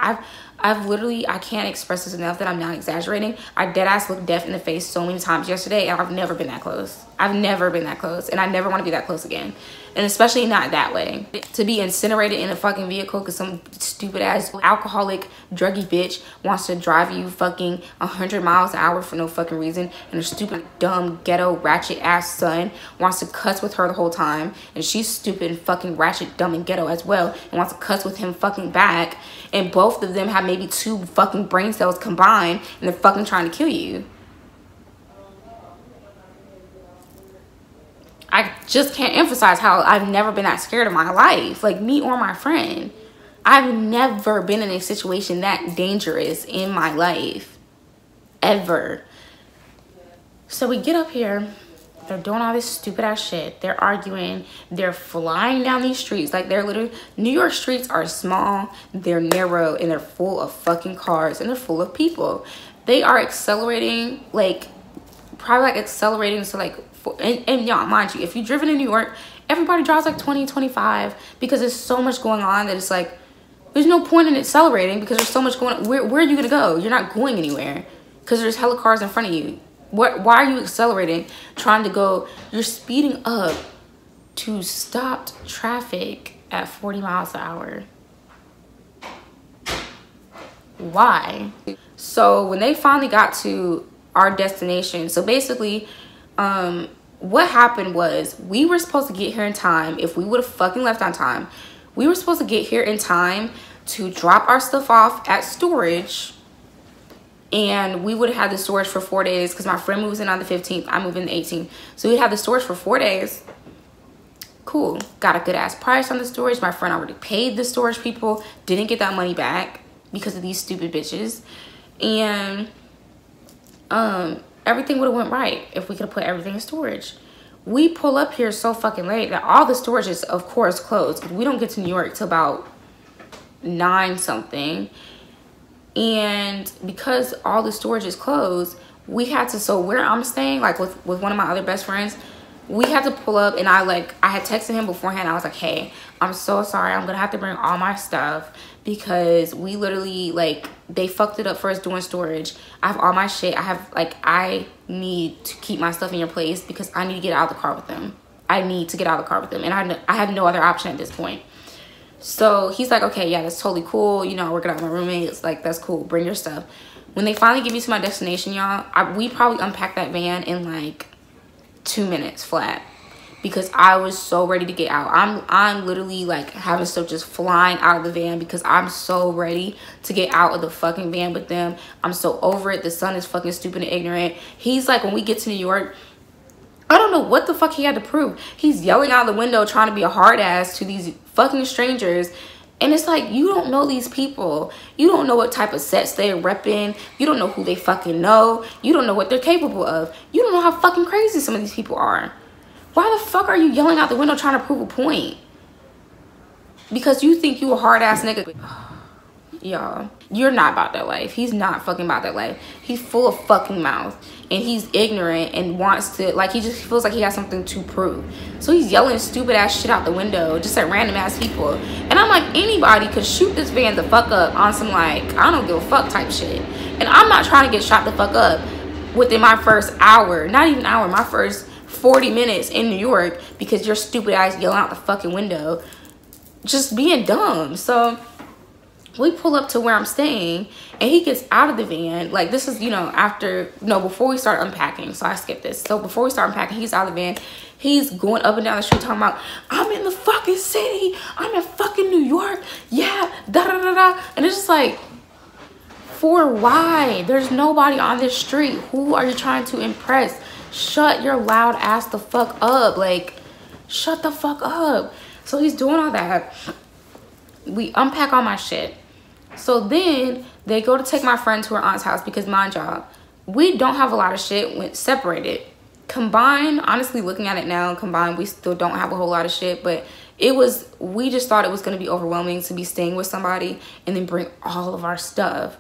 I've literally, I can't express this enough that I'm not exaggerating. I dead ass looked death in the face so many times yesterday and I've never been that close. I've never been that close and I never want to be that close again. And especially not that way. To be incinerated in a fucking vehicle because some stupid ass alcoholic druggy bitch wants to drive you fucking 100 miles an hour for no fucking reason. And her stupid, dumb, ghetto, ratchet ass son wants to cuss with her the whole time. And she's stupid and fucking ratchet, dumb, and ghetto as well. And wants to cuss with him fucking back. And both of them have maybe 2 fucking brain cells combined. And they're fucking trying to kill you. I just can't emphasize how I've never been that scared in my life. Like, me or my friend. I've never been in a situation that dangerous in my life. Ever. So we get up here. They're doing all this stupid ass shit. They're arguing. They're flying down these streets. Like, they're literally, New York streets are small. They're narrow. And they're full of fucking cars. And they're full of people. They are accelerating, like, probably like accelerating to like, and y'all, mind you, if you've driven in New York, everybody drives like 20, 25 because there's so much going on that it's like, there's no point in accelerating because there's so much going on. Where are you gonna go? You're not going anywhere because there's hella cars in front of you. Why are you accelerating, trying to go? You're speeding up to stopped traffic at 40 miles an hour. Why? So when they finally got to our destination, so basically, what happened was we were supposed to get here in time. If we would have fucking left on time, we were supposed to get here in time to drop our stuff off at storage, and we would have had the storage for 4 days because my friend moves in on the 15th, I move in the 18th, so we'd have the storage for 4 days. Cool. Got a good ass price on the storage. My friend already paid the storage people. Didn't get that money back because of these stupid bitches. And everything would have went right if we could have put everything in storage. We pull up here so fucking late that all the storage is, of course, closed. We don't get to New York till about 9 something. And because all the storage is closed, we had to, so where I'm staying, like with one of my other best friends, we had to pull up, and I had texted him beforehand. I was like, hey, I'm so sorry. I'm gonna have to bring all my stuff because we literally, like, they fucked it up for us doing storage. I have all my shit. I need to keep my stuff in your place because I need to get out of the car with them. I need to get out of the car with them. And I have no other option at this point. So he's like, okay, yeah, that's totally cool. You know, I work it out with my roommates. Like, that's cool. Bring your stuff. When they finally get me to my destination, y'all, we probably unpacked that van in like 2 minutes flat because I was so ready to get out. I'm literally like having stuff just flying out of the van because I'm so ready to get out of the fucking van with them. I'm so over it. The son is fucking stupid and ignorant. He's like, when we get to New York, I don't know what the fuck he had to prove. He's yelling out the window trying to be a hard ass to these fucking strangers. And it's like, you don't know these people. You don't know what type of sets they're repping. You don't know who they fucking know. You don't know what they're capable of. You don't know how fucking crazy some of these people are. Why the fuck are you yelling out the window trying to prove a point? Because you think you a hard ass nigga. Y'all, you're not about that life. He's not fucking about that life. He's full of fucking mouth. And he's ignorant and wants to, like, he just feels like he has something to prove. So he's yelling stupid ass shit out the window just at random ass people. And I'm like, anybody could shoot this van the fuck up on some, like, I don't give a fuck type shit. And I'm not trying to get shot the fuck up within my first hour, not even hour, my first 40 minutes in New York because your stupid ass yelling out the fucking window, just being dumb. So we pull up to where I'm staying and he gets out of the van. Like, this is, you know, before we start unpacking. So I skipped this. So before we start unpacking, he's out of the van. He's going up and down the street talking about, I'm in the fucking city. I'm in fucking New York. Yeah, da da da da. And it's just like, for why? There's nobody on this street. Who are you trying to impress? Shut your loud ass the fuck up. Like, shut the fuck up. So he's doing all that. We unpack all my shit. So then they go to take my friend to her aunt's house because, mind y'all, we don't have a lot of shit when separated. Combined, honestly, looking at it now, combined, we still don't have a whole lot of shit. But we just thought it was going to be overwhelming to be staying with somebody and then bring all of our stuff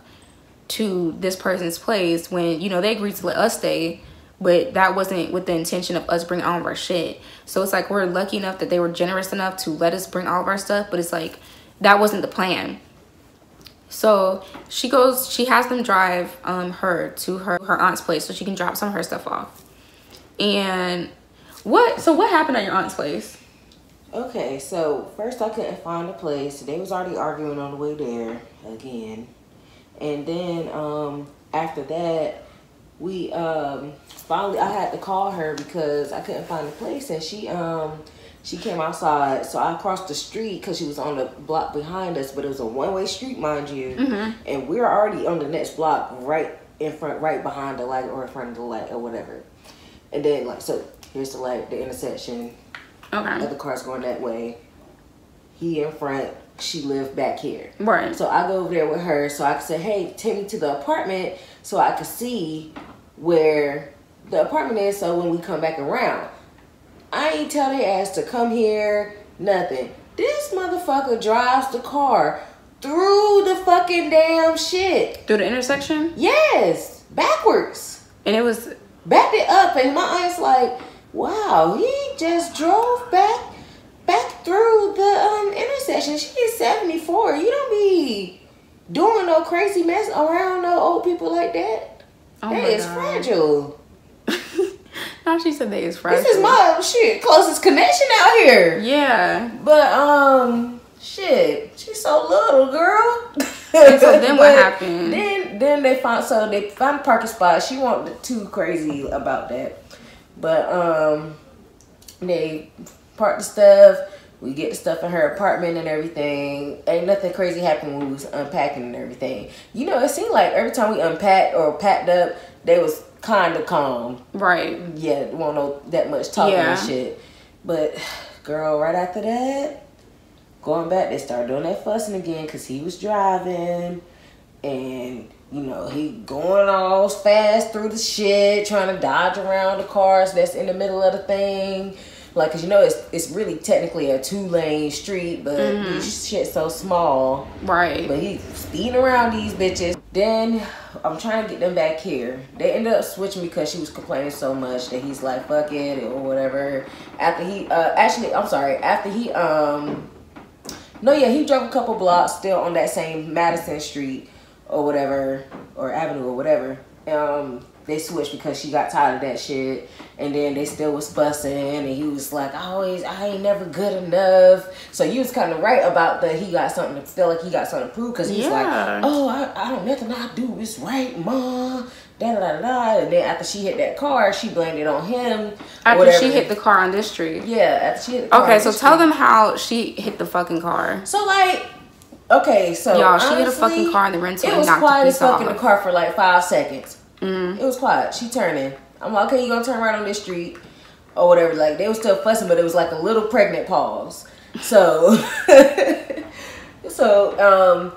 to this person's place when, you know, they agreed to let us stay. But that wasn't with the intention of us bringing all of our shit. So it's like we're lucky enough that they were generous enough to let us bring all of our stuff. But it's like, that wasn't the plan. So she has them drive her to her aunt's place so she can drop some of her stuff off. And what happened at your aunt's place? Okay, so first I couldn't find a place. They was already arguing on the way there again. And then after that, we finally, I had to call her because I couldn't find a place, and she came outside, so I crossed the street because she was on the block behind us, but it was a one-way street, mind you. And we're already on the next block, right in front, right behind the light or in front of the light or whatever. And then, like, so here's the light, the intersection. Okay. Other cars going that way. He in front, she lived back here. Right. So I go over there with her so I can say, hey, take me to the apartment so I can see where the apartment is so when we come back around. I ain't tell their ass to come here, nothing. This motherfucker drives the car through the fucking damn shit. Through the intersection? Yes, backwards. And it was... Backed it up, and my aunt's like, wow, he just drove back through the intersection. She is 74. You don't be doing no crazy mess around no old people like that. Oh, that is fragile. No, she said that is fragile. This is my closest connection out here. Yeah. But shit, she's so little, girl. And so then what happened? Then they found a parking spot. She wasn't too crazy about that. But they parked the stuff. We get the stuff in her apartment and everything. Ain't nothing crazy happened when we was unpacking and everything. You know, it seemed like every time we unpacked or packed up, they was kind of calm. Right. Yeah, won't know that much talking and shit. But girl, right after that, going back, they started doing that fussing again because he was driving. And, you know, he going all fast through the shit, trying to dodge around the cars that's in the middle of the thing. Like, cause you know, it's really technically a 2-lane street, but this shit's so small. Right. But he's speeding around these bitches. Then I'm trying to get them back here. They ended up switching because she was complaining so much that he's like, fuck it, or whatever. After he, after he, he drove a couple blocks still on that same Madison Street or whatever, or Avenue or whatever. They switched because she got tired of that shit, and then they still was fussing, and he was like, I ain't never good enough. So you was kind of right about that. He got something to feel like he got something to prove, because he's like, oh, I don't, nothing I do is right, ma. Da, da, da, da. And then after she hit that car, she blamed it on him. After she hit the car on this street. Yeah, after she hit the car. Okay, so tell them how she hit the fucking car. So like, okay, so y'all, she hit a fucking car in the rental. It was quiet as fuck in the car for like 5 seconds. It was quiet. She turning. I'm like, okay, you gonna turn right on this street or whatever. Like, they were still fussing, but it was like a little pregnant pause. So,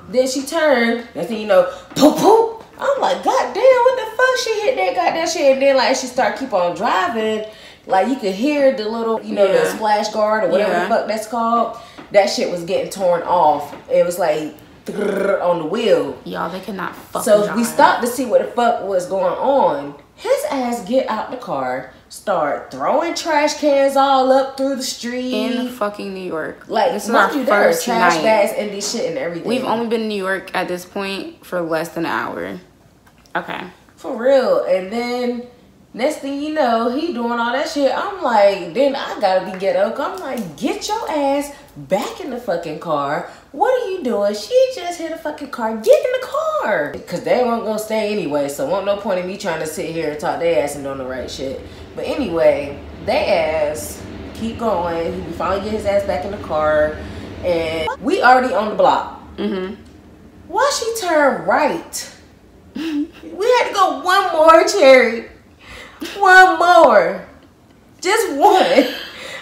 then she turned. Next thing you know, poop poop. I'm like, God damn, what the fuck? She hit that goddamn shit, and then like she started keep on driving. Like you could hear the little, the splash guard or whatever the fuck that's called. That shit was getting torn off. It was like on the wheel. Y'all, they cannot fuck. So we stopped to see what the fuck was going on. His ass get out the car, start throwing trash cans all up through the street in fucking New York. Like, this is our first trash bags and this shit and everything. We've only been in New York at this point for less than an hour. Okay, for real. And then next thing you know, he doing all that shit. I'm like, then I gotta be ghetto. I'm like, get your ass back in the fucking car. What are you doing? She just hit a fucking car. Get in the car. Because they weren't going to stay anyway. So won't no point in me trying to sit here and talk their ass and doing the right shit. But anyway, they ass keep going. He finally get his ass back in the car. And we already on the block. Why she turned right? We had to go one more, Cherry. One more. Just one.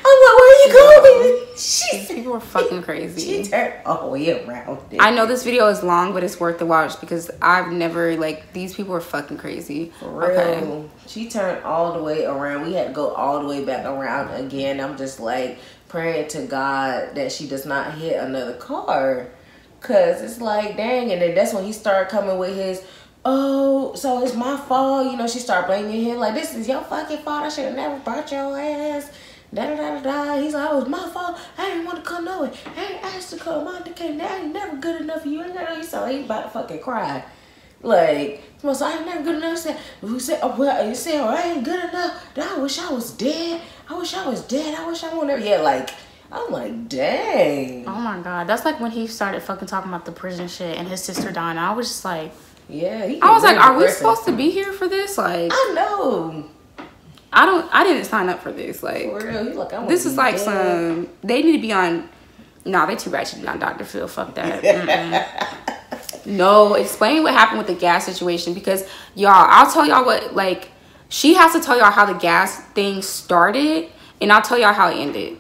I'm like, where are you going? These people are fucking crazy. She turned all the way around. I know this video is long, but it's worth the watch because I've never, like, these people are fucking crazy. For real. Okay. She turned all the way around. We had to go all the way back around again. I'm just like praying to God that she does not hit another car. Because it's like, dang. And then that's when he started coming with his, oh, so it's my fault. She started blaming him. Like, this is your fucking fault. I should have never brought your ass. Da da da da. He's like, oh, it's my fault. I didn't want to come nowhere. I ain't asked to come. I ain't never good enough for you. He's about to fucking cry. Like, so I ain't never good enough. You said, oh, I ain't good enough. I wish I was dead. I wish I was dead. I wish I won't ever. Yeah, like, I'm like, dang. Oh my God. That's like when he started fucking talking about the prison shit and his sister dying. I was just like, yeah. I was like, are we supposed to be here for this? Like, I know. I didn't sign up for this. Like, for real, this is like dead. They need to be on. Nah, they too ratchet to be on Dr. Phil. Fuck that. No, explain what happened with the gas situation, because y'all, I'll tell y'all what. Like, she has to tell y'all how the gas thing started, and I'll tell y'all how it ended.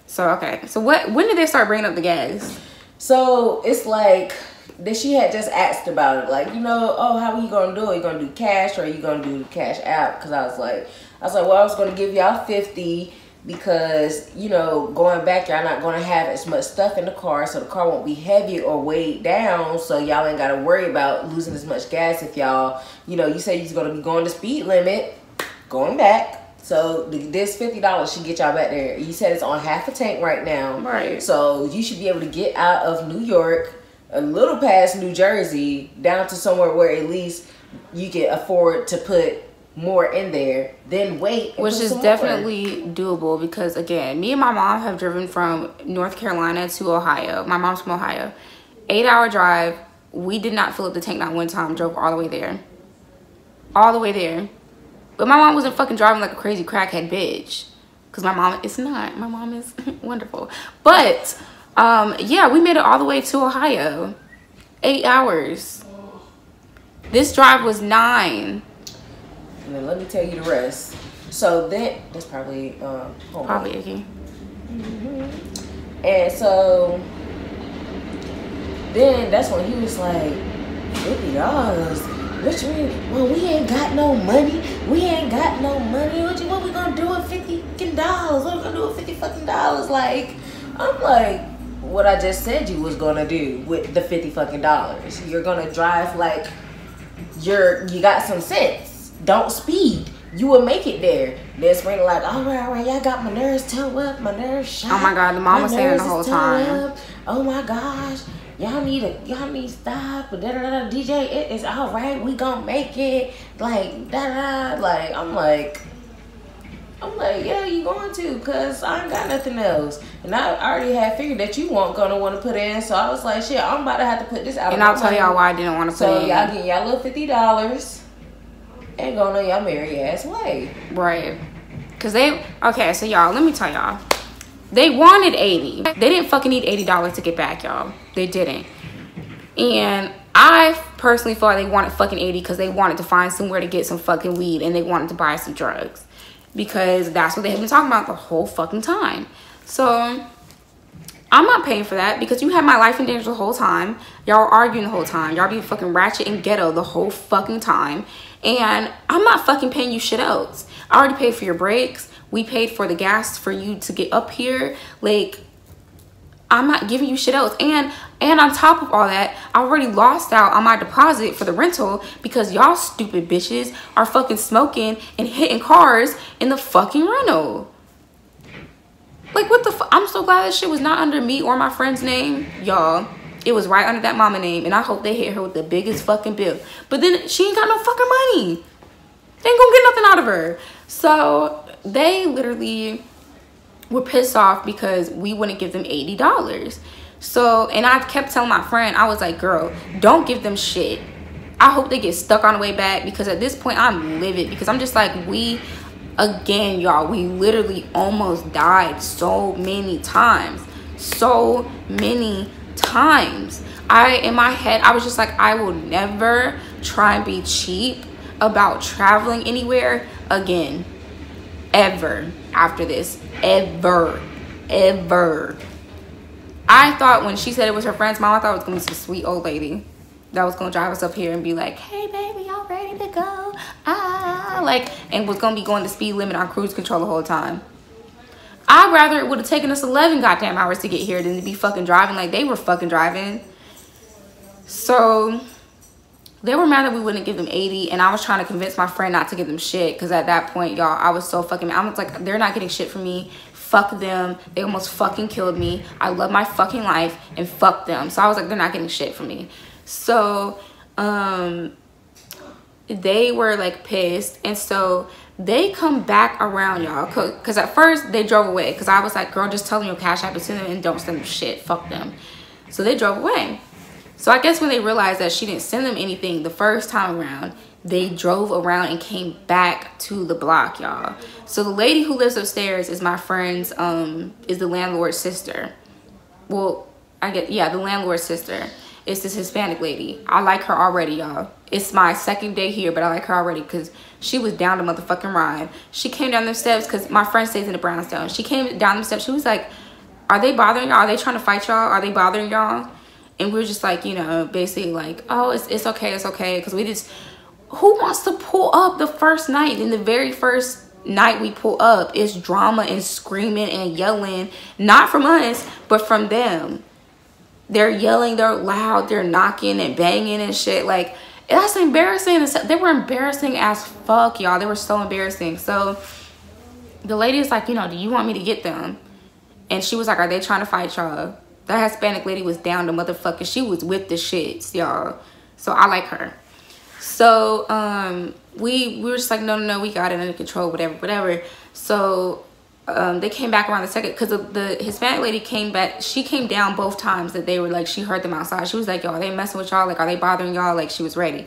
So okay, so when did they start bringing up the gas? So it's like that she had just asked about it, like, oh, how are you gonna do it? You gonna do cash or are you gonna do cash out? Because I was like, well, I was going to give y'all 50 because, going back, y'all not going to have as much stuff in the car, so the car won't be heavy or weighed down, so y'all ain't got to worry about losing as much gas if y'all, you say you're going to be going the speed limit, going back. So this $50 should get y'all back there. You said it's on half a tank right now. Right. So you should be able to get out of New York, a little past New Jersey, down to somewhere where at least you can afford to put more in there, then wait, which is definitely doable, because again, me and my mom have driven from North Carolina to Ohio. My mom's from Ohio. 8-hour drive. We did not fill up the tank not one time. Drove all the way there. All the way there. But my mom wasn't fucking driving like a crazy crackhead bitch, because my mom is not. My mom is wonderful. But yeah, we made it all the way to Ohio. 8 hours. This drive was 9. And then let me tell you the rest. So then, that's probably probably icky. And so then that's when he was like, $50. What you mean? Well, we ain't got no money. We ain't got no money. What we gonna do with $50 fucking dollars? What we gonna do with $50 fucking dollars? Like, I'm like, what I just said you was gonna do with the $50 fucking dollars. You're gonna drive like you got some sense. Don't speed. You will make it there. Then Spring like, all right, y'all got my nerves toe up, my nerves shot. Oh my God, the mom was saying the whole time. Oh my gosh, y'all need to stop. DJ, it is all right. We gonna make it. Like like I'm like, yeah, you going to? Cause I ain't got nothing else, and I already had figured that you weren't gonna want to put in. So I was like, shit, I'm about to have to put this out. And I'll tell y'all why I didn't want to put so in. So y'all get y'all little $50 and going on y'all merry ass way. Right. Cause okay, so y'all, let me tell y'all. They wanted 80. They didn't fucking need $80 to get back, y'all. They didn't. And I personally thought they wanted fucking 80 because they wanted to find somewhere to get some fucking weed and they wanted to buy some drugs. Because that's what they had been talking about the whole fucking time. So I'm not paying for that because you had my life in danger the whole time. Y'all were arguing the whole time. Y'all be fucking ratchet and ghetto the whole fucking time. And I'm not fucking paying you shit else. I already paid for your brakes. We paid for the gas for you to get up here. Like, I'm not giving you shit else. And on top of all that, I already lost out on my deposit for the rental because y'all stupid bitches are fucking smoking and hitting cars in the fucking rental. Like, what the fuck? I'm so glad that shit was not under me or my friend's name. Y'all, it was right under that mama name. And I hope they hit her with the biggest fucking bill. But then she ain't got no fucking money. They ain't gonna get nothing out of her. So they literally were pissed off because we wouldn't give them $80. So, and I kept telling my friend, I was like, girl, don't give them shit. I hope they get stuck on the way back because at this point I'm livid because I'm just like, again, y'all, we literally almost died so many times. So many times. In my head, I was just like, I will never try and be cheap about traveling anywhere again. Ever after this. Ever. I thought when she said it was her friend's mom, I thought it was gonna be some sweet old lady that was gonna drive us up here and be like, hey baby, y'all ready to go? Like, and was gonna be going the speed limit on cruise control the whole time. I'd rather it would have taken us 11 goddamn hours to get here than to be fucking driving like they were fucking driving. So they were mad that we wouldn't give them 80, and I was trying to convince my friend not to give them shit because at that point, y'all, I was so fucking mad. I was like, they're not getting shit from me. Fuck them. They almost fucking killed me. I love my fucking life, and fuck them. So I was like, they're not getting shit from me. So they were like pissed, and so they come back around, y'all, because at first they drove away because I was like, girl, just tell them your cash app is to them and don't send them shit. Fuck them. So they drove away. So I guess when they realized that she didn't send them anything the first time around, they drove around and came back to the block, y'all. So the lady who lives upstairs is my friend's, is the landlord's sister. Well, yeah, the landlord's sister. It's this Hispanic lady. I like her already, y'all. It's my second day here, but I like her already because she was down the motherfucking ride. She came down the steps because my friend stays in the brownstone. She came down the steps. She was like, are they bothering y'all? Are they trying to fight y'all? Are they bothering y'all? And we were just like, you know, basically like, oh, it's okay, it's okay. Because we just, who wants to pull up the first night? And the very first night we pull up, it's drama and screaming and yelling. Not from us, but from them. They're yelling, they're loud, they're knocking and banging and shit. Like, that's embarrassing. They were embarrassing as fuck, y'all. They were so embarrassing. So the lady is like, you know, do you want me to get them? And she was like, are they trying to fight y'all? The Hispanic lady was down to motherfucker. She was with the shits, y'all. So I like her. So we were just like, no, we got it under control, whatever. So they came back around the second, because the Hispanic lady came back. She came down both times that they were like, she heard them outside. She was like, y'all, they messing with y'all? Like, are they bothering y'all? Like, she was ready.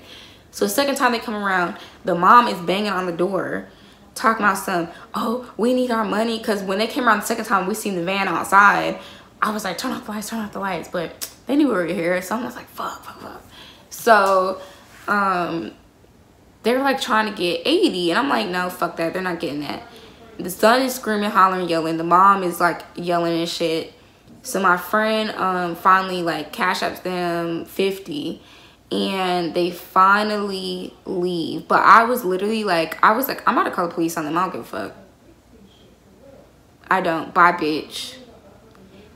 So the second time they come around, the mom is banging on the door, talking about some, oh, we need our money. Because when they came around the second time, we seen the van outside. I was like, turn off the lights, but they knew we were here, so I was like, fuck. So they were like trying to get 80, and I'm like, no, fuck that, they're not getting that. The son is screaming, hollering, yelling. The mom is like yelling and shit. So my friend finally like cash apps them 50 and they finally leave. But I was literally like, I'm about to call the police on them. I don't give a fuck. I don't. Bye, bitch.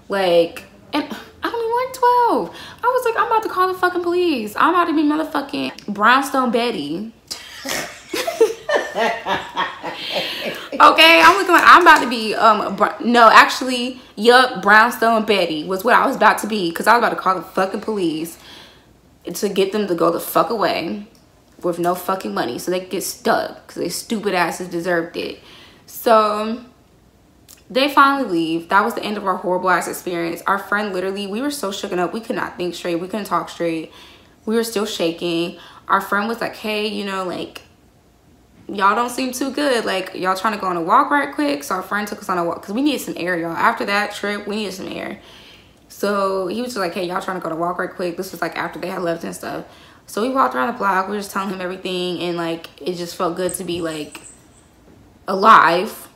Like, and I'm only 12. I was like, I'm about to call the fucking police. I'm about to be motherfucking Brownstone Betty. Okay, I'm looking like I'm about to be no, actually, yup, Brownstone Betty was what I was about to be, because I was about to call the fucking police to get them to go the fuck away with no fucking money so they could get stuck because they stupid asses deserved it. So they finally leave. That was the end of our horrible ass experience. Our friend literally, we were so shooken up, we could not think straight, we couldn't talk straight, we were still shaking. Our friend was like, hey, you know, like, y'all don't seem too good, like y'all trying to go on a walk right quick. So our friend took us on a walk because we needed some air, y'all. After that trip, we needed some air. So he was just like, hey, y'all trying to go to walk right quick. This was like after they had left and stuff. So we walked around the block, we were just telling him everything, and like it just felt good to be like alive.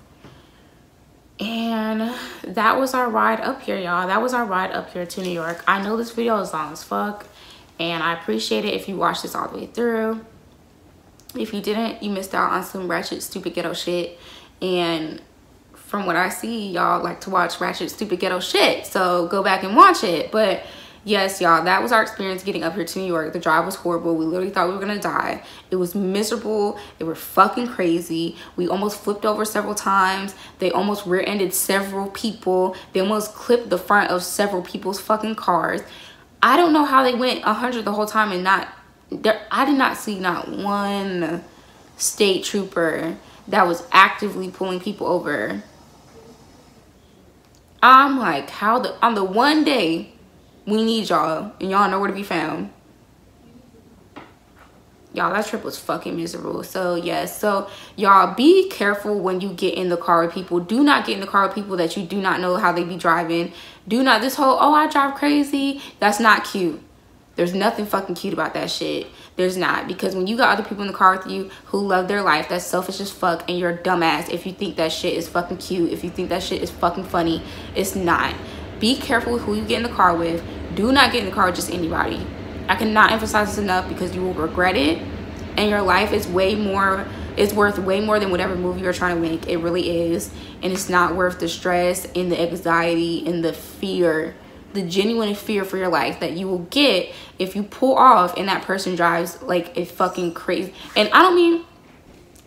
And that was our ride up here, y'all. That was our ride up here to New York. I know this video is long as fuck, and I appreciate it if you watched this all the way through. If you didn't, you missed out on some ratchet, stupid, ghetto shit. And from what I see, y'all like to watch ratchet, stupid, ghetto shit. So go back and watch it. But yes, y'all, that was our experience getting up here to New York. The drive was horrible. We literally thought we were gonna die. It was miserable. They were fucking crazy. We almost flipped over several times. They almost rear-ended several people. They almost clipped the front of several people's fucking cars. I don't know how they went 100 the whole time and not there. I did not see not one state trooper that was actively pulling people over. I'm like, how on the one day we need y'all and y'all know where to be found. Y'all, that trip was fucking miserable. So yes, so y'all be careful when you get in the car with people. Do not get in the car with people that you do not know how they be driving. Do not, this whole, oh, I drive crazy, that's not cute. There's nothing fucking cute about that shit. There's not. Because when you got other people in the car with you who love their life, that's selfish as fuck, and you're a dumbass if you think that shit is fucking cute, if you think that shit is fucking funny. It's not. Be careful with who you get in the car with. Do not get in the car with just anybody. I cannot emphasize this enough, because you will regret it, and your life is worth way more than whatever movie you're trying to make. It really is. And it's not worth the stress and the anxiety and the fear, the genuine fear for your life that you will get if you pull off and that person drives like a fucking crazy. And I don't mean,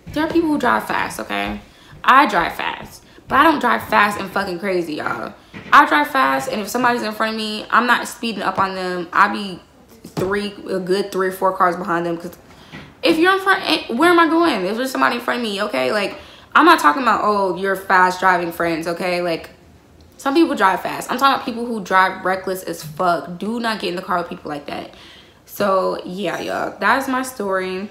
there are people who drive fast, okay? I drive fast, but I don't drive fast and fucking crazy, y'all. I drive fast, and if somebody's in front of me, I'm not speeding up on them. I be a good 3 or 4 cars behind them, because if you're in front, where am I going? If there's somebody in front of me, okay? Like, I'm not talking about, oh, you're fast driving friends, okay? Like, some people drive fast. I'm talking about people who drive reckless as fuck. Do not get in the car with people like that. So yeah, y'all, that's my story.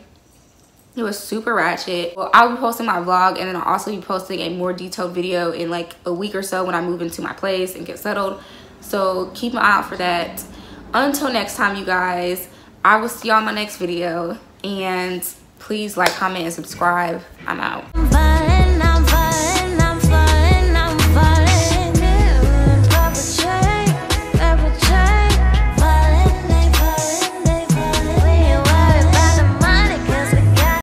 It was super ratchet. Well, I'll be posting my vlog, and then I'll also be posting a more detailed video in like a week or so when I move into my place and get settled. So keep an eye out for that. Until next time, you guys, I will see y'all in my next video, and please like, comment, and subscribe. I'm out.